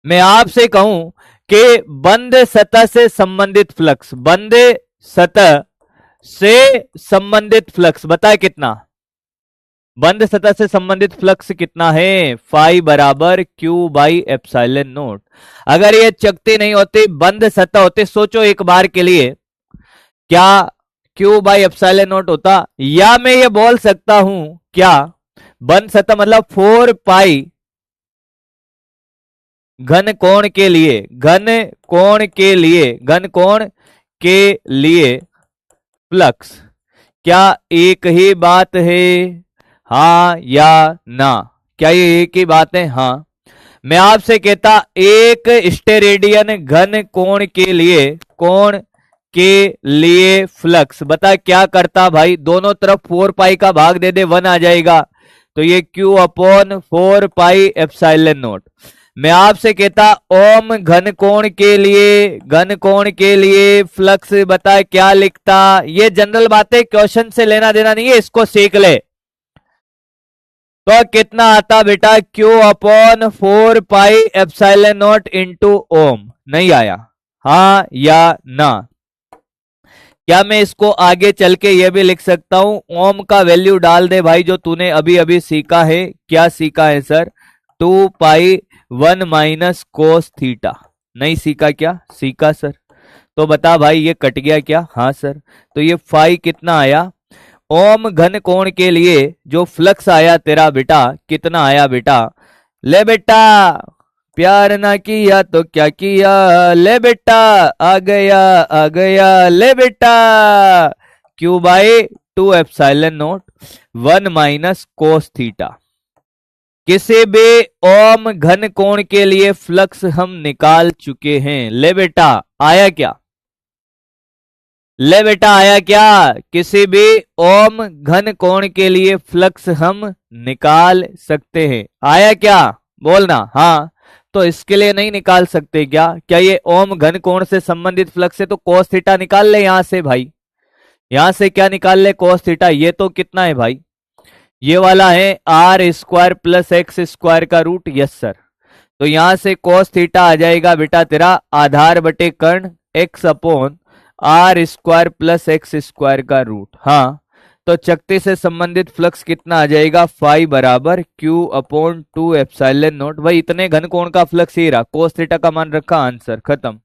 मैं आपसे कहूं कि बंद सतह से संबंधित फ्लक्स, बंद सतह से संबंधित फ्लक्स बताए कितना? बंद सतह से संबंधित फ्लक्स कितना है? फाई बराबर क्यू बाई एप्सिलॉन नोट। अगर ये चकती नहीं होती, बंद सतह होते, सोचो एक बार के लिए, क्या क्यू बाई एप्सिलॉन नोट होता? या मैं ये बोल सकता हूं क्या, बंद सतह मतलब 4 पाई घन कोण के लिए, घन कोण के लिए, घन कोण के लिए फ्लक्स क्या एक ही बात है? हाँ या ना? क्या ये एक ही बात है? हाँ। मैं आपसे कहता, एक स्टेरेडियन घन कोण के लिए, कोण के लिए फ्लक्स बता क्या करता भाई? दोनों तरफ 4 पाई का भाग दे दे, 1 आ जाएगा, तो ये Q upon 4 pi epsilon note. मैं आपसे कहता, ओम घन कोण के लिए, घन कोण के लिए फ्लक्स बता क्या लिखता? ये जनरल बातें, क्वेश्चन से लेना देना नहीं है, इसको सीख ले। तो कितना आता बेटा? Q upon 4 pi epsilon nought into ohm. नहीं आया? हाँ या ना? क्या मैं इसको आगे चल के ये भी लिख सकता हूं, ओम का वैल्यू डाल दे भाई, जो तूने अभी अभी सीखा है। क्या सीखा है सर? 2 पाई 1 माइनस कोस थीटा। नहीं सीखा क्या? सीखा सर। तो बता भाई, ये कट गया क्या? हाँ सर। तो ये फाई कितना आया? ओम घन कोण के लिए जो फ्लक्स आया तेरा बेटा, कितना आया बेटा? ले बेटा, प्यार ना किया तो क्या किया, ले बेटा, आ गया आ गया, ले बेटा, Q by 2 epsilon note 1 minus cos theta. किसी भी ओम घन कोण के लिए फ्लक्स हम निकाल चुके हैं। ले बेटा, आया क्या? ले बेटा, आया क्या? किसी भी ओम घन कोण के लिए फ्लक्स हम निकाल सकते हैं। आया क्या? बोलना। हाँ। तो इसके लिए नहीं निकाल सकते क्या? क्या ये ओम घन कोण से संबंधित फ्लक्स है, तो कोस थीटा निकाल ले यहां से भाई। यहां से क्या निकाल ले? Cos theta. ये तो कितना है भाई? ये वाला है R² प्लस X² का रूट। Yes sir. तो यहां से cos थीटा आ जाएगा बेटा तेरा आधार बटे कर्ण x upon r square plus x square का रूट। हाँ, तो चकती से संबंधित फ्लक्स कितना आ जाएगा, फाई बराबर क्यू अपॉन 2 एप्सिलॉन नॉट। भाई इतने घन कोण का फ्लक्स ही रहा, कोस थीटा का मान रखा, आंसर खत्म।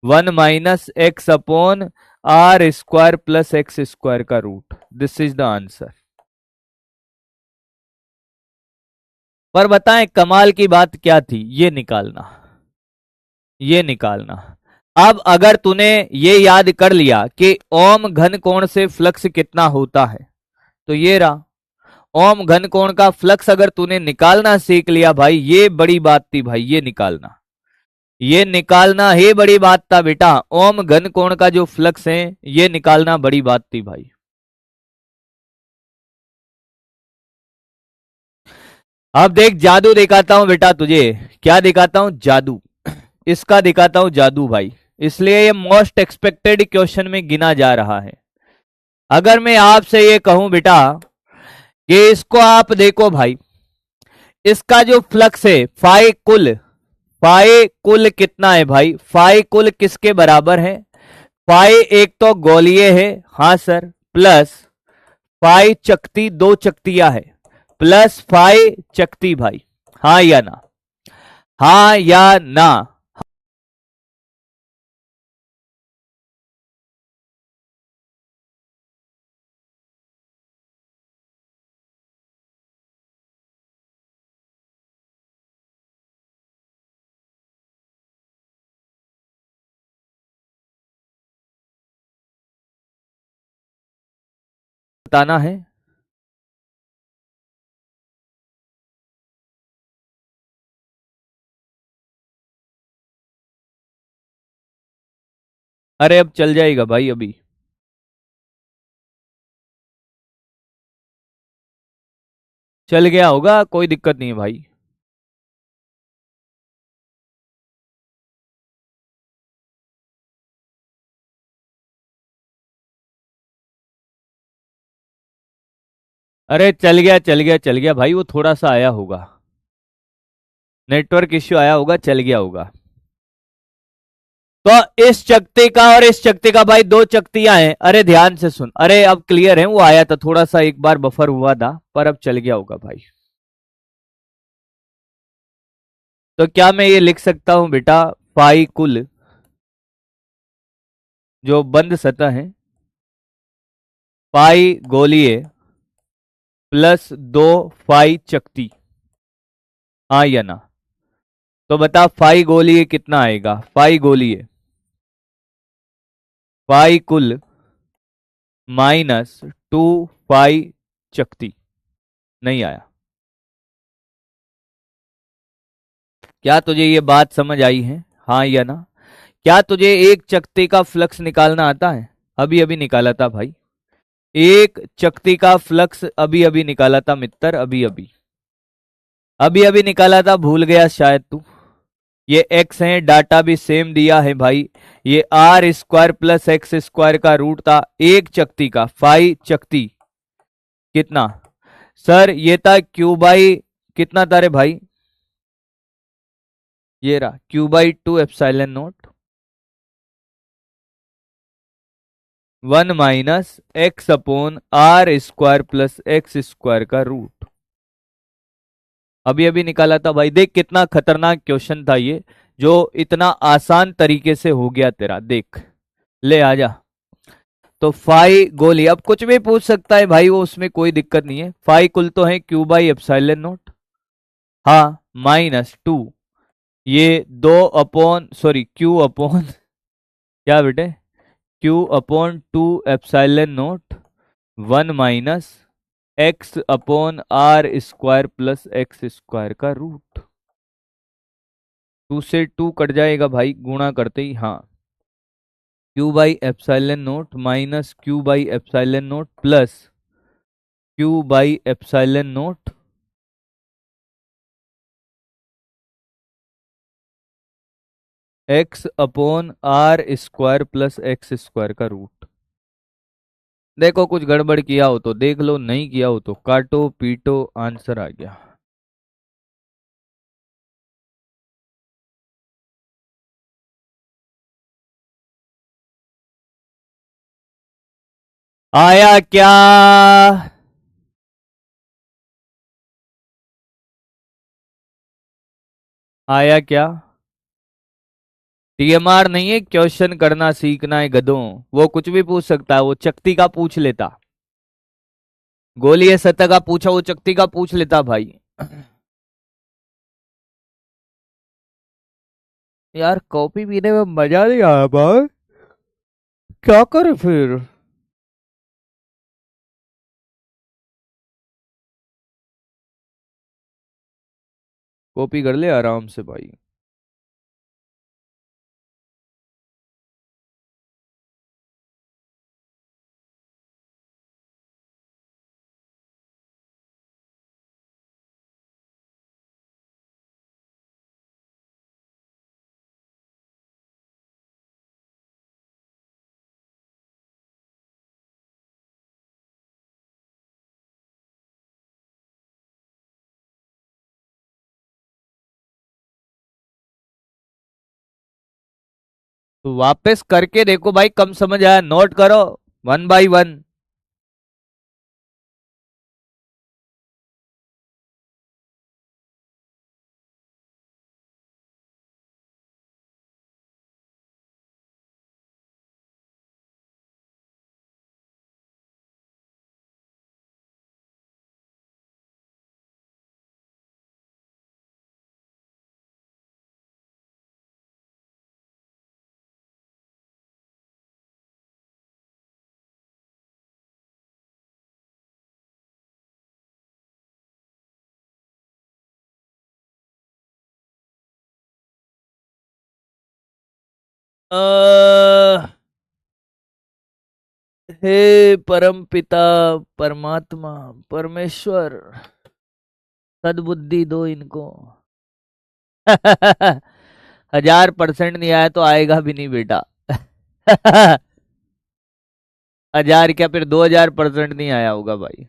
1 minus x upon r square plus x square का root, this is the answer. पर बताएं कमाल की बात क्या थी, ये निकालना, ये निकालना। अब अगर तूने ये याद कर लिया कि ओम घन कोण से फ्लक्स कितना होता है, तो ये रहा ओम घन कोण का फ्लक्स। अगर तूने निकालना सीख लिया भाई, ये बड़ी बात थी भाई, ये निकालना, ये निकालना ही बड़ी बात था बेटा। ओम घन कोण का जो फ्लक्स है ये निकालना बड़ी बात थी भाई। अब देख जादू दिखाता हूं बेटा तुझे, क्या दिखाता हूं, जादू। इसका दिखाता हूं जादू भाई, इसलिए ये मोस्ट एक्सपेक्टेड क्वेश्चन में गिना जा रहा है। अगर मैं आपसे ये कहूं बेटा कि इसको आप देखो भाई, इसका जो फ्लक्स है फाई कुल, फाई कुल कितना है भाई, फाई कुल किसके बराबर है, फाई एक तो गोलीय है, हाँ सर, प्लस फाई चकती, दो चकतियां है, प्लस फाई चकती भाई, हाँ या ना, हाँ या ना। बताना है, अरे अब चल जाएगा भाई, अभी चल गया होगा, कोई दिक्कत नहीं है भाई। अरे चल गया चल गया चल गया भाई, वो थोड़ा सा आया होगा, नेटवर्क इश्यू आया होगा, चल गया होगा। तो इस चकती का और इस चकती का भाई दो चकतियां हैं, अरे ध्यान से सुन, अरे अब क्लियर है, वो आया था थोड़ा सा एक बार बफर हुआ था, पर अब चल गया होगा भाई। तो क्या मैं ये लिख सकता हूं बेटा, फाई कुल जो बंद सतह है, पाई गोलीय प्लस दो फाई चकती, हाँ या ना। तो बता फाई गोलीय कितना आएगा, फाई गोलीय, फाई कुल माइनस 2 फाई चकती, नहीं आया। क्या तुझे ये बात समझ आई है, हाँ या ना। क्या तुझे एक चकती का फ्लक्स निकालना आता है, अभी अभी निकाला था भाई, एक चकती का फ्लक्स अभी अभी निकाला था मित्र, अभी अभी, अभी अभी निकाला था, भूल गया शायद तू। ये एक्स है, डाटा भी सेम दिया है भाई, ये r square plus x square का रूट था एक चकती का, फाई चकती कितना, सर ये था क्यू बाई कितना था रे भाई, ये रहा Q by 2 epsilon naught, 1 minus x upon r square plus x square का रूट, अभी अभी निकाला था भाई। देख कितना खतरनाक क्वेश्चन था ये, जो इतना आसान तरीके से हो गया तेरा, देख ले आजा। तो फाई गोली अब कुछ भी पूछ सकता है भाई, वो उसमें कोई दिक्कत नहीं है। फाई कुल तो है क्यू बाई एप्सिलॉन नॉट, हाँ, -2, ये दो अपॉन सॉरी क्यू अपॉन क्या बेटे, Q upon 2 epsilon naught 1 minus x upon r square plus x square का रूट, 2 से 2 कट जाएगा भाई गुणा करते ही, हाँ, Q by epsilon naught minus Q by epsilon naught plus Q by epsilon naught x upon r square plus x square का root. देखो कुछ गड़बड़ किया हो तो देख लो, नहीं किया हो तो काटो पीटो, आंसर आ गया। आया क्या? आया क्या? टीएमआर नहीं है, क्वेश्चन करना सीखना है गधों। वो कुछ भी पूछ सकता है, वो चकती का पूछ लेता। गोली सतह का पूछा, वो चकती का पूछ लेता भाई। यार कॉफी पीने में मजा नहीं आया भाई, क्या करे फिर। कॉपी कर ले आराम से भाई। तो वापस करके देखो भाई, कम समझ आया नोट करो, वन बाय वन। हे परम पिता, परमात्मा, परमेश्वर, सद्बुद्धि दो इनको। 1000% नहीं आया तो आएगा भी नहीं बेटा। 1000 क्या, फिर 2000% नहीं आया होगा भाई।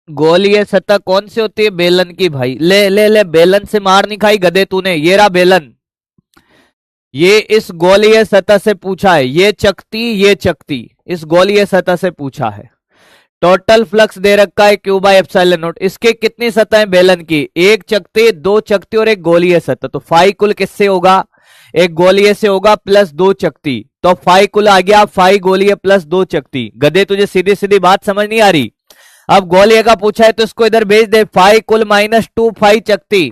गोलीय सतह कौन सी होती है? बेलन की भाई। ले ले ले, बेलन से मार नहीं खाई गधे तूने, ये रहा बेलन। ये इस गोलीय सतह से पूछा है, ये चकती, ये चकती, इस गोलीय सतह से पूछा है। टोटल फ्लक्स दे रखा है Q बाय एप्सिलॉन नॉट। इसके कितनी सतह बेलन की? एक चकती, दो चकती और एक गोलीय सतह। तो फाई कुल किससे होगा? एक गोलीय से होगा प्लस दो चकती। तो फाई कुल आ गया, फाई गोलीय प्लस दो चकती। गधे तुझे सीधी सीधी बात समझ नहीं आ रही? अब गोलीय का पूछा है तो इसको इधर भेज दे, फाई कुल माइनस 2 फाई चकती।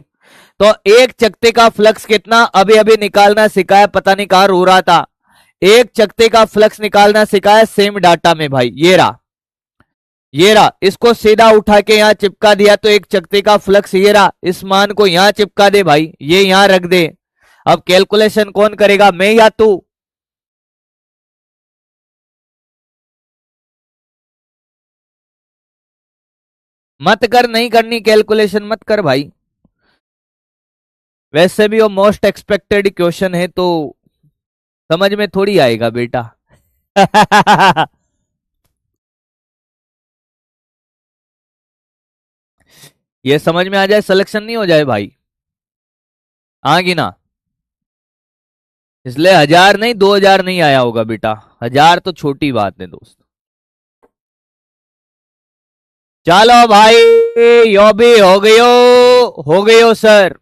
तो एक चकते का फ्लक्स कितना? अभी अभी निकालना सिखाया, पता नहीं कहां रो रहा था। एक चकते का फ्लक्स निकालना सिखाया सेम डाटा में भाई। ये रहा, ये रहा। इसको सीधा उठा के यहां चिपका दिया तो एक चकते का फ्लक्स ये रहा। इस मान को यहां चिपका दे भाई, ये यहां रख दे। अब कैलकुलेशन कौन करेगा, मैं या तू? मत कर, नहीं करनी कैलकुलेशन, मत कर भाई। वैसे भी वो मोस्ट एक्सपेक्टेड क्वेश्चन है तो समझ में थोड़ी आएगा बेटा। ये समझ में आ जाए, सिलेक्शन नहीं हो जाए भाई। आगे ना, इसलिए 1000 नहीं 2000 नहीं आया होगा बेटा। 1000 तो छोटी बात है दोस्त। चलो भाई, यो भी हो गयो, हो गयो सर।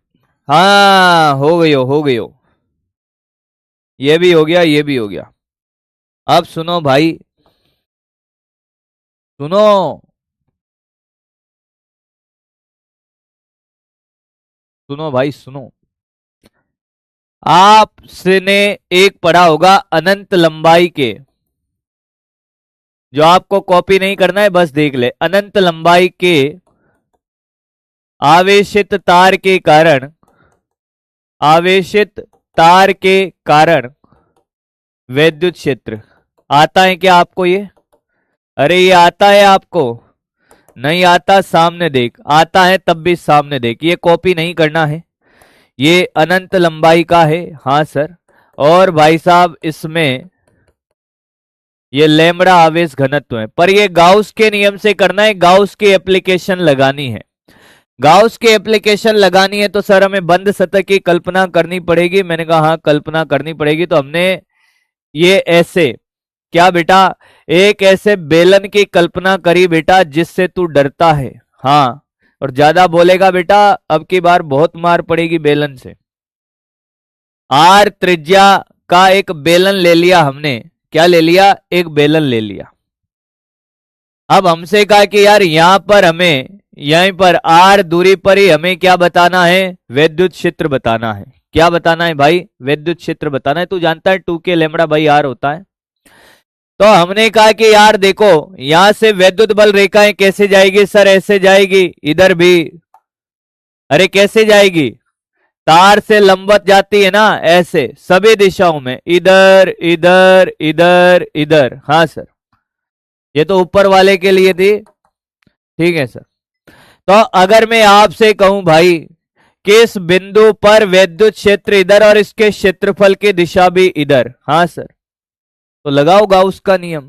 हाँ हो गयो, हो गयो। ये भी हो गया, ये भी हो गया। अब सुनो भाई, सुनो। सुनो भाई सुनो। आपने एक पढ़ा होगा अनंत लंबाई के, जो आपको कॉपी नहीं करना है बस देख ले। अनंत लंबाई के आवेशित तार के कारण, आवेशित तार के कारण विद्युत क्षेत्र आता है क्या आपको ये? अरे ये आता है आपको? नहीं आता, सामने देख। आता है तब भी सामने देख, ये कॉपी नहीं करना है। ये अनंत लंबाई का है, हाँ सर। और भाई साहब इसमें ये लैम्ब्डा आवेश घनत्व है, पर ये गाउस के नियम से करना है, गाउस की एप्लीकेशन लगानी है। गाउस की एप्लीकेशन लगानी है तो सर हमें बंद सतह की कल्पना करनी पड़ेगी। मैंने कहा हाँ कल्पना करनी पड़ेगी। तो हमने ये ऐसे क्या बेटा, एक ऐसे बेलन की कल्पना करी बेटा जिससे तू डरता है। हाँ, और ज्यादा बोलेगा बेटा अब की बार बहुत मार पड़ेगी बेलन से। आर त्रिज्या का एक बेलन ले लिया हमने। क्या ले लिया? एक बेलन ले लिया। अब हमसे कहा कि यार यहां पर हमें, यहीं पर आर दूरी पर ही हमें क्या बताना है? विद्युत क्षेत्र बताना है। क्या बताना है भाई? विद्युत क्षेत्र बताना है। तू जानता है 2k लेमड़ा भाई आर होता है। तो हमने कहा कि यार देखो, यहां से विद्युत बल रेखाएं कैसे जाएगी सर? ऐसे जाएगी, इधर भी। अरे कैसे जाएगी? तार से लंबवत जाती है ना, ऐसे सभी दिशाओं में, इधर इधर इधर इधर। हाँ सर, ये तो ऊपर वाले के लिए थी। ठीक है सर। तो अगर मैं आपसे कहूं भाई, किस बिंदु पर विद्युत क्षेत्र इधर और इसके क्षेत्रफल की दिशा भी इधर। हाँ सर, तो लगाओ गाउस का नियम।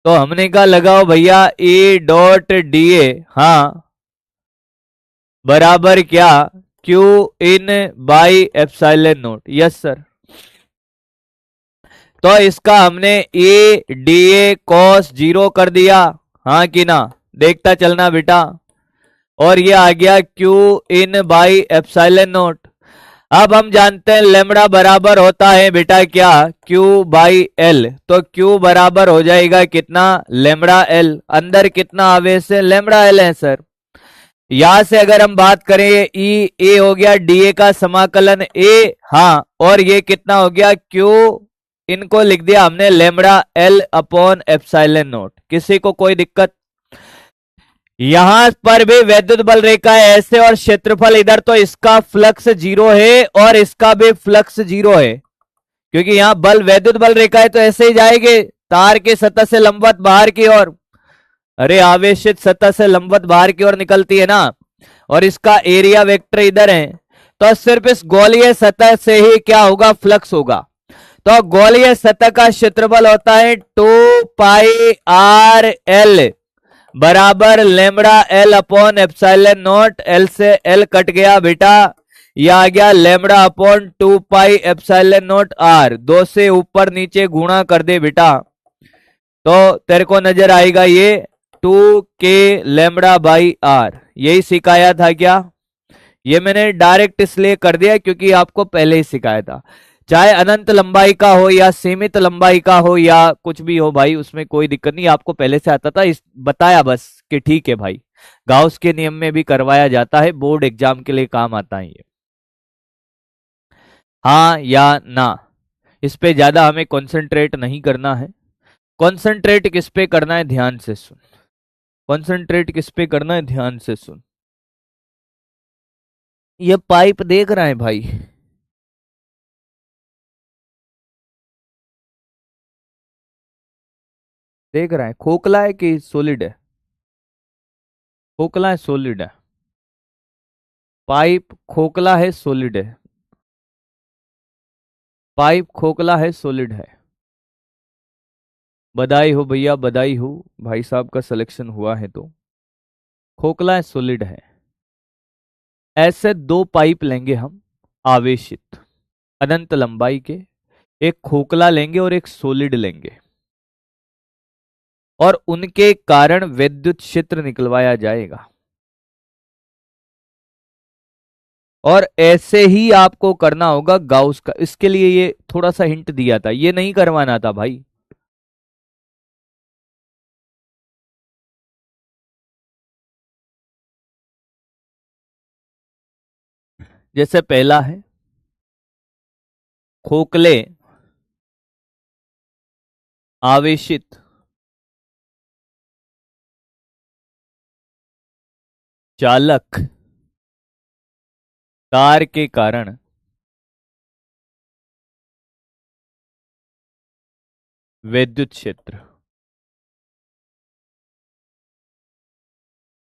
तो हमने कहा लगाओ भैया, E डॉट DA हाँ बराबर क्या? Q in by epsilon note. Yes sir. तो इसका हमने DA cos 0 कर दिया। हाँ कि ना? देखता चलना बेटा। और ये आ गया Q in by epsilon note. अब हम जानते हैं लेमड़ा बराबर होता है बेटा क्या? Q by L। तो Q बराबर हो जाएगा कितना? Lambda L। अंदर कितना आवेश है? लेमड़ा L है सर। यहां से अगर हम बात करें, E A हो गया DA का समाकलन A। हाँ, और ये कितना हो गया? Q, इनको लिख दिया हमने lambda L upon epsilon note. किसी को कोई दिक्कत? यहां पर भी वैद्युत बल रेखा है ऐसे और क्षेत्रफल इधर, तो इसका फ्लक्स 0 है और इसका भी फ्लक्स 0 है, क्योंकि यहां बल वैद्युत बल रेखा है तो ऐसे ही जाएंगे तार की सतह से लंबवत बाहर की ओर। अरे आवेशित सतह से लंबवत बाहर की ओर निकलती है ना, और इसका एरिया वेक्टर इधर है, तो सिर्फ इस गोलीय सतह से ही क्या होगा? फ्लक्स होगा। तो गोलीय सतह का क्षेत्रफल होता है 2πr_l बराबर lambda L upon epsilon not. L से L कट गया बेटा, ये आ गया lambda upon 2 pi epsilon not R। 2 से ऊपर नीचे गुणा कर दे बेटा, तो तेरे को नजर आएगा ये 2k लेमड़ा बाई R। यही सिखाया था क्या? ये मैंने डायरेक्ट इसलिए कर दिया क्योंकि आपको पहले ही सिखाया था। चाहे अनंत लंबाई का हो या सीमित लंबाई का हो या कुछ भी हो भाई, उसमें कोई दिक्कत नहीं, आपको पहले से आता था। इस बताया बस कि ठीक है भाई, गाउस के नियम में भी करवाया जाता है, बोर्ड एग्जाम के लिए काम आता है ये। हाँ या ना, इस पे ज्यादा हमें कंसंट्रेट नहीं करना है। कंसंट्रेट किस पे करना है? ध्यान से सुन। कंसंट्रेट किस पे करना है? ध्यान से सुन। ये पाइप देख रहा है भाई? देख रहा है? खोखला है कि सॉलिड है? खोखला है सॉलिड है? पाइप खोखला है सॉलिड है? पाइप खोखला है सॉलिड है? बधाई हो भैया, बधाई हो, भाई साहब का सिलेक्शन हुआ है। तो खोखला है सॉलिड है। ऐसे दो पाइप लेंगे हम आवेशित अनंत लंबाई के, एक खोखला लेंगे और एक सॉलिड लेंगे, और उनके कारण विद्युत क्षेत्र निकलवाया जाएगा। और ऐसे ही आपको करना होगा गाउस का। इसके लिए ये थोड़ा सा हिंट दिया था, ये नहीं करवाना था भाई। जैसे पहला है खोखले आवेशित चालक तार के कारण विद्युत क्षेत्र।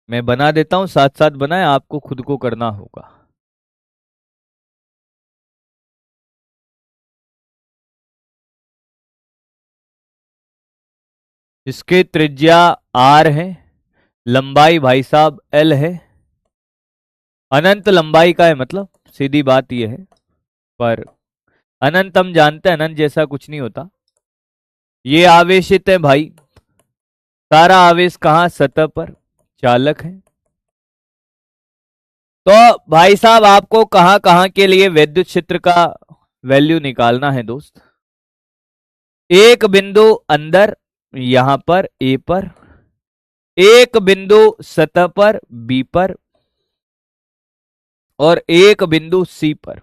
मैं बना देता हूं, साथ साथ बनाए, आपको खुद को करना होगा। इसके त्रिज्या R है, लंबाई भाई साहब L है। अनंत लंबाई का है, मतलब सीधी बात यह है। पर अनंत हम जानते हैं, अनंत जैसा कुछ नहीं होता। ये आवेशित है भाई, सारा आवेश कहां, सतह पर, चालक है। तो भाई साहब आपको कहां कहां के लिए विद्युत क्षेत्र का वैल्यू निकालना है दोस्त। एक बिंदु अंदर यहां पर ए पर, एक बिंदु सतह पर बी पर, और एक बिंदु सी पर।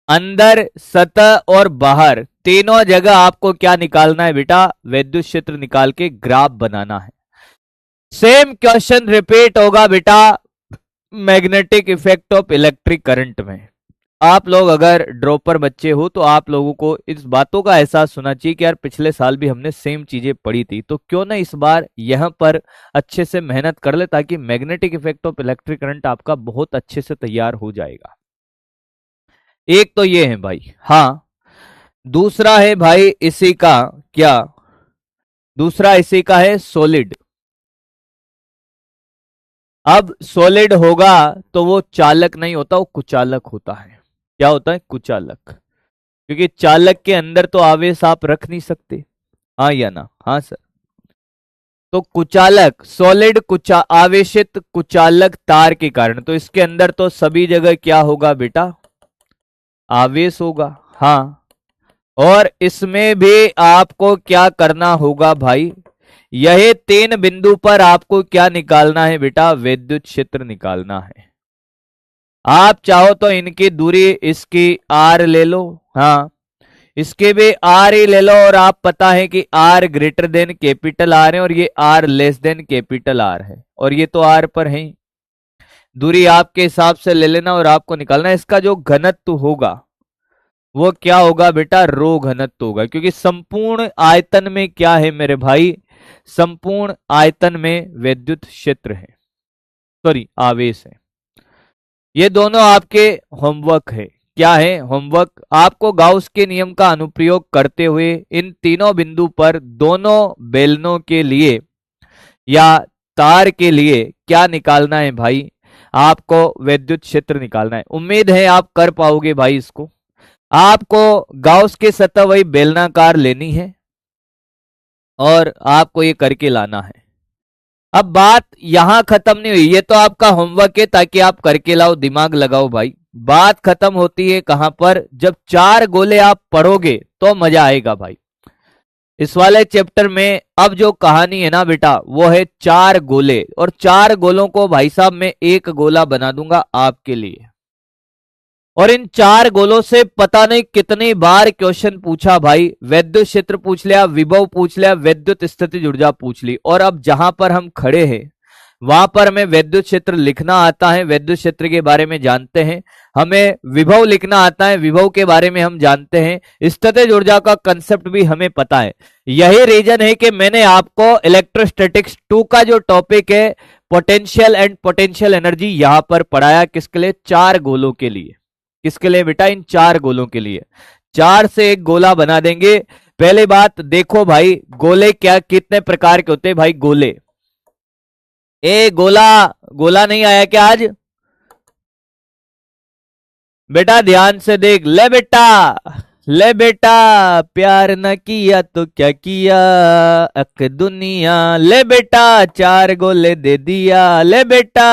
अंदर, सतह और बाहर तीनों जगह आपको क्या निकालना है बेटा, विद्युत क्षेत्र निकाल के ग्राफ बनाना है। सेम क्वेश्चन रिपीट होगा बेटा magnetic effect of electric current में। आप लोग अगर ड्रॉपर बच्चे हो तो आप लोगों को इस बातों का एहसास होना चाहिए कि यार पिछले साल भी हमने सेम चीजें पढ़ी थी, तो क्यों ना इस बार यहां पर अच्छे से मेहनत कर ले, ताकि magnetic effect of electric current आपका बहुत अच्छे से तैयार हो जाएगा। एक तो ये है भाई, हाँ। दूसरा है भाई इसी का क्या, दूसरा इसी का है सॉलिड। अब सॉलिड होगा तो वो चालक नहीं होता, वो कुचालक होता है। क्या होता है, कुचालक। क्योंकि चालक के अंदर तो आवेश आप रख नहीं सकते, हाँ या ना, हाँ सर। तो कुचालक, सॉलिड आवेशित कुचालक तार के कारण, तो इसके अंदर तो सभी जगह क्या होगा बेटा, आवेश होगा, हाँ। और इसमें भी आपको क्या करना होगा भाई, यही तीन बिंदु पर आपको क्या निकालना है बेटा, विद्युत क्षेत्र निकालना है। आप चाहो तो इनकी दूरी इसकी आर ले लो, हाँ, इसके भी आर ही ले लो, और आप पता है कि R greater than capital R है और ये R less than capital R है, और ये तो आर पर है। दूरी आपके हिसाब से ले लेना और आपको निकालना है। इसका जो घनत्व होगा वो क्या होगा बेटा, रो घनत्व होगा, क्योंकि संपूर्ण आयतन में क्या है मेरे भाई, संपूर्ण आयतन में विद्युत क्षेत्र है, सॉरी आवेश है। ये दोनों आपके होमवर्क है। क्या है होमवर्क, आपको गाउस के नियम का अनुप्रयोग करते हुए इन तीनों बिंदु पर दोनों बेलनों के लिए या तार के लिए क्या निकालना है भाई, आपको विद्युत क्षेत्र निकालना है। उम्मीद है आप कर पाओगे भाई इसको। आपको गाउस के सतह वही बेलनाकार लेनी है और आपको ये करके लाना है। अब बात यहां खत्म नहीं हुई, ये तो आपका होमवर्क है ताकि आप करके लाओ, दिमाग लगाओ भाई। बात खत्म होती है कहां पर, जब चार गोले आप पढ़ोगे तो मजा आएगा भाई। इस वाले चैप्टर में अब जो कहानी है ना बेटा, वो है चार गोले, और चार गोलों को भाई साहब मैं एक गोला बना दूंगा आपके लिए। और इन चार गोलों से पता नहीं कितनी बार क्वेश्चन पूछा भाई, वैद्युत क्षेत्र पूछ लिया, विभव पूछ लिया, विद्युत स्थितिज ऊर्जा पूछ ली, और अब जहां पर हम खड़े हैं वहां पर हमें विद्युत क्षेत्र लिखना आता है, विद्युत क्षेत्र के बारे में जानते हैं, हमें विभव लिखना आता है, विभव के बारे में हम जानते हैं, स्थितिज ऊर्जा का कंसेप्ट भी हमें पता है। यही रीजन है कि मैंने आपको इलेक्ट्रोस्टैटिक्स 2 का जो टॉपिक है पोटेंशियल एंड पोटेंशियल एनर्जी यहां पर पढ़ाया, किसके लिए, चार गोलों के लिए। किसके लिए बेटा, इन चार गोलों के लिए। चार से एक गोला बना देंगे। पहले बात देखो भाई, गोले क्या कितने प्रकार के होते हैं भाई, गोले। ए गोला, गोला नहीं आया क्या आज बेटा, ध्यान से देख ले बेटा, ले बेटा, प्यार न किया तो क्या किया, अक दुनिया, ले बेटा चार गोले दे दिया, ले बेटा,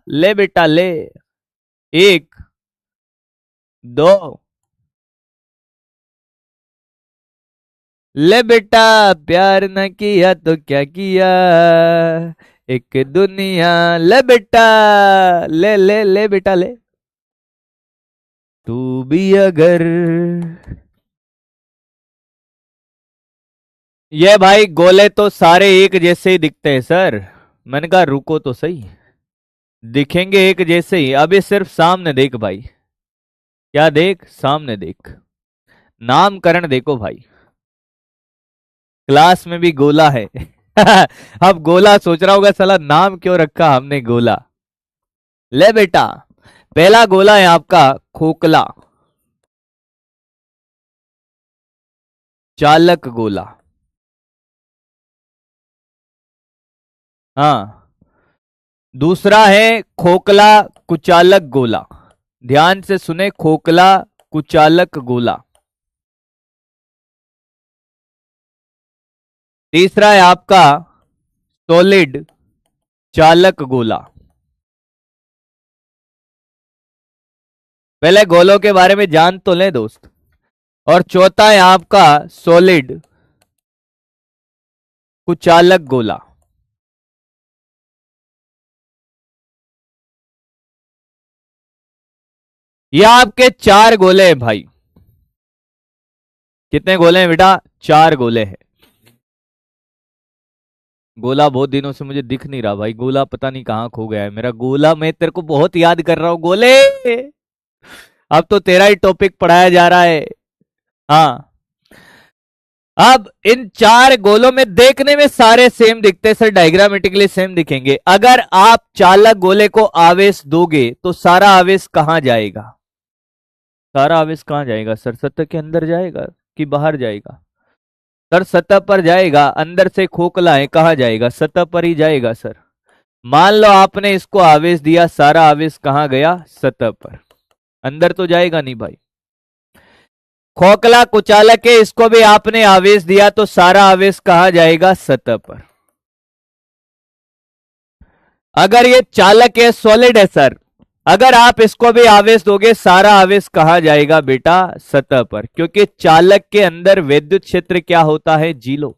ले बेटा ले, एक, दो, ले बेटा, प्यार न किया तो क्या किया, एक दुनिया, ले बेटा, ले ले ले बेटा ले, तू भी अगर। ये भाई गोले तो सारे एक जैसे ही दिखते हैं सर। मैंने कहा रुको तो सही, दिखेंगे एक जैसे ही, अभी सिर्फ सामने देख भाई, क्या देख, सामने देख, नामकरण देखो भाई। क्लास में भी गोला है अब गोला सोच रहा होगा साला नाम क्यों रखा हमने गोला। ले बेटा, पहला गोला है आपका खोखला, चालक गोला, हाँ। दूसरा है खोखला कुचालक गोला, ध्यान से सुने, खोखला कुचालक गोला। तीसरा है आपका सॉलिड चालक गोला। पहले गोलों के बारे में जान तो लें दोस्त। और चौथा है आपका सॉलिड कुचालक गोला। ये आपके चार गोले हैं भाई। कितने गोले हैं बेटा? चार गोले हैं। गोला बहुत दिनों से मुझे दिख नहीं रहा भाई। गोला पता नहीं कहां खो गया है मेरा गोला। मैं तेरे को बहुत याद कर रहा हूं गोले। अब तो तेरा ही टॉपिक पढ़ाया जा रहा है। हाँ, अब इन चार गोलों में देखने में सारे सेम दिखते हैं सर, डायग्रामेटिकली सेम दिखेंगे। अगर आप चालक गोले को आवेश दोगे तो सारा आवेश कहां जाएगा? सारा आवेश कहां जाएगा सर? सतह के अंदर जाएगा कि बाहर जाएगा? सर सतह पर जाएगा। अंदर से खोखला है, कहां जाएगा? सतह पर ही जाएगा सर। मान लो आपने इसको आवेश दिया, सारा आवेश कहां गया? सतह पर। अंदर तो जाएगा नहीं भाई। खोखला कुचालक है, इसको भी आपने आवेश दिया तो सारा आवेश कहां जाएगा? सतह पर। अगर ये चालक है, सॉलिड है सर, अगर आप इसको भी आवेश दोगे सारा आवेश कहां जाएगा बेटा? सतह पर। क्योंकि चालक के अंदर विद्युत क्षेत्र क्या होता है? जीरो।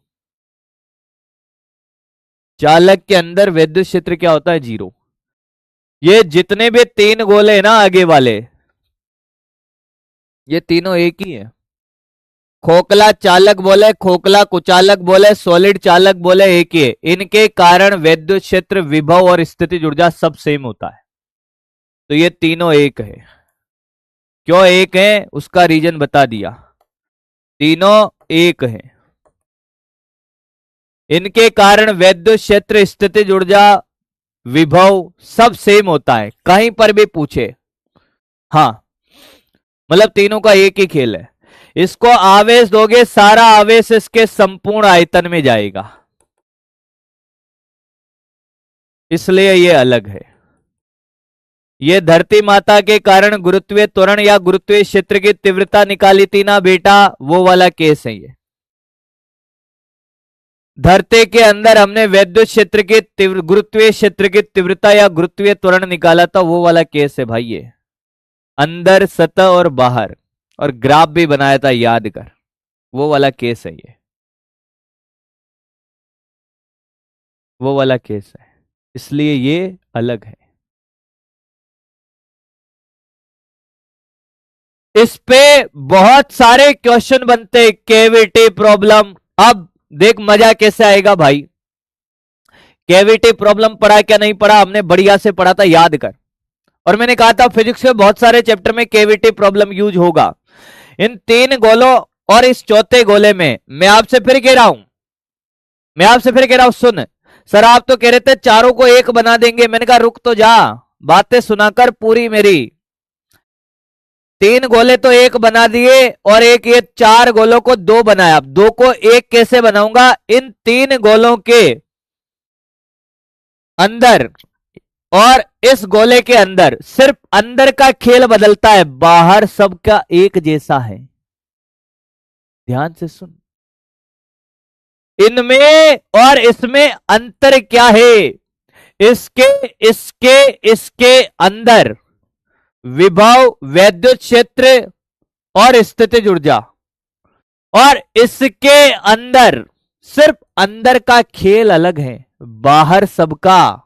चालक के अंदर विद्युत क्षेत्र क्या होता है? जीरो। ये जितने भी तीन गोले हैं ना आगे वाले, ये तीनों एक ही है। खोखला चालक बोले, खोखला कुचालक बोले, सॉलिड चालक बोले, एक ही है। इनके कारण विद्युत क्षेत्र, विभव और स्थितिज ऊर्जा सब सेम होता है। तो ये तीनों एक है। क्यों एक है उसका रीजन बता दिया। तीनों एक है। इनके कारण विद्युत क्षेत्र, स्थितिज ऊर्जा, विभव सब सेम होता है, कहीं पर भी पूछे। हाँ, मतलब तीनों का एक ही खेल है। इसको आवेश दोगे सारा आवेश इसके संपूर्ण आयतन में जाएगा, इसलिए ये अलग है। ये धरती माता के कारण गुरुत्वीय त्वरण या गुरुत्वीय क्षेत्र की तीव्रता निकाली थी ना बेटा, वो वाला केस है ये। धरती के अंदर हमने विद्युत क्षेत्र की गुरुत्वीय क्षेत्र की तीव्रता या गुरुत्वीय त्वरण निकाला था, वो वाला केस है भाई ये। अंदर, सतह और बाहर, और ग्राफ भी बनाया था, याद कर। वो वाला केस है ये। वो वाला केस है, इसलिए ये अलग है। इस पे बहुत सारे क्वेश्चन बनते हैं, केविटी प्रॉब्लम। अब देख मजा कैसे आएगा भाई। केविटी प्रॉब्लम पढ़ा क्या नहीं पढ़ा? हमने बढ़िया से पढ़ा था, याद कर। और मैंने कहा था फिजिक्स के बहुत सारे चैप्टर में केविटी प्रॉब्लम यूज होगा। इन तीन गोलों और इस चौथे गोले में मैं आपसे फिर कह रहा हूं, सुन। सर आप तो कह रहे थे चारों को एक बना देंगे। मैंने कहा रुक तो जा, बातें सुनाकर पूरी मेरी। तीन गोले तो एक बना दिए और एक ये चार गोलों को दो बनाया। अब दो को एक कैसे बनाऊंगा? इन तीन गोलों के अंदर और इस गोले के अंदर सिर्फ अंदर का खेल बदलता है, बाहर सबका एक जैसा है। ध्यान से सुन। इनमें और इसमें अंतर क्या है? इसके इसके इसके अंदर विभव, विद्युत क्षेत्र और स्थितिज ऊर्जा, और इसके अंदर सिर्फ अंदर का खेल अलग है, बाहर सबका,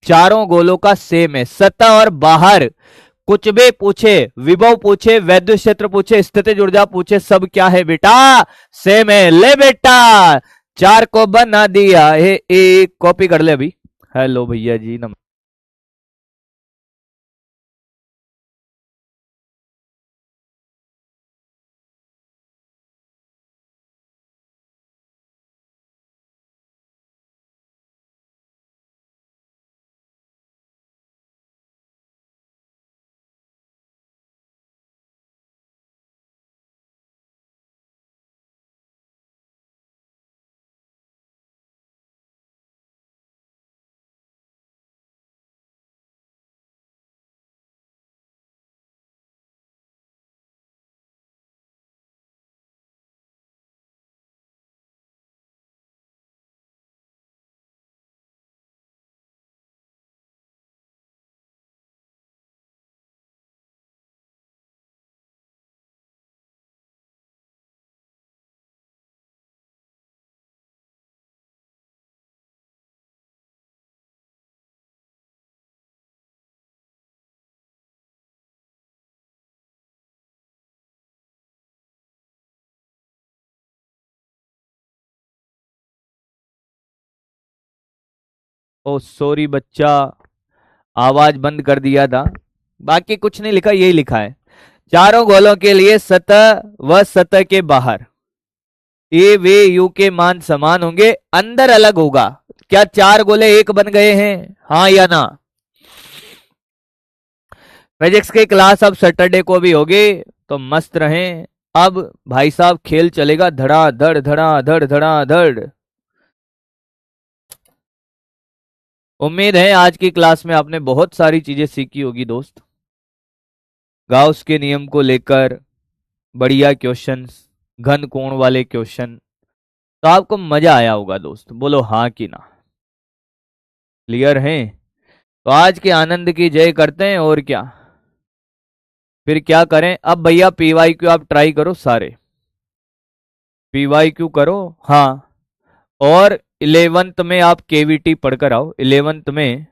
चारों गोलों का सेम है। सतह और बाहर कुछ भी पूछे, विभव पूछे, वैद्युत क्षेत्र पूछे, स्थितिज ऊर्जा पूछे, सब क्या है बेटा? सेम है। ले बेटा, चार को बना दिया है एक। कॉपी कर ले अभी। हेलो भैया जी, नमस्ते। ओ सॉरी बच्चा, आवाज बंद कर दिया था। बाकी कुछ नहीं लिखा, यही लिखा है, चारों गोलों के लिए सतह व सतह के बाहर ए वे यू के मान समान होंगे, अंदर अलग होगा। क्या चार गोले एक बन गए हैं, हाँ या ना? फिजिक्स की क्लास अब सैटरडे को भी होगी, तो मस्त रहें। अब भाई साहब खेल चलेगा धड़ाधड़ धड़ाधड़ धड़ाधड़। उम्मीद है आज की क्लास में आपने बहुत सारी चीजें सीखी होगी दोस्त। गाउस के नियम को लेकर बढ़िया क्वेश्चंस, घन कोण वाले क्वेश्चन, तो आपको मजा आया होगा दोस्त, बोलो हाँ कि ना? क्लियर है? तो आज के आनंद की जय करते हैं, और क्या फिर क्या करें। अब भैया पीवाईक्यू आप ट्राई करो, सारे पीवाईक्यू करो। हाँ, और 11th में आप केवीटी पढ़कर आओ, 11th में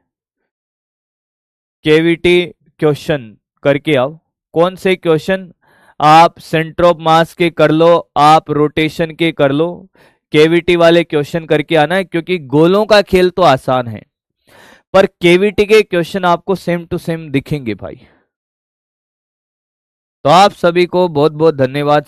केवीटी क्वेश्चन करके आओ। कौन से क्वेश्चन? आप सेंटर ऑफ मास के कर लो, आप रोटेशन के कर लो, केवीटी वाले क्वेश्चन करके आना है, क्योंकि गोलों का खेल तो आसान है, पर केवीटी के क्वेश्चन आपको सेम टू सेम दिखेंगे भाई। तो आप सभी को बहुत बहुत धन्यवाद।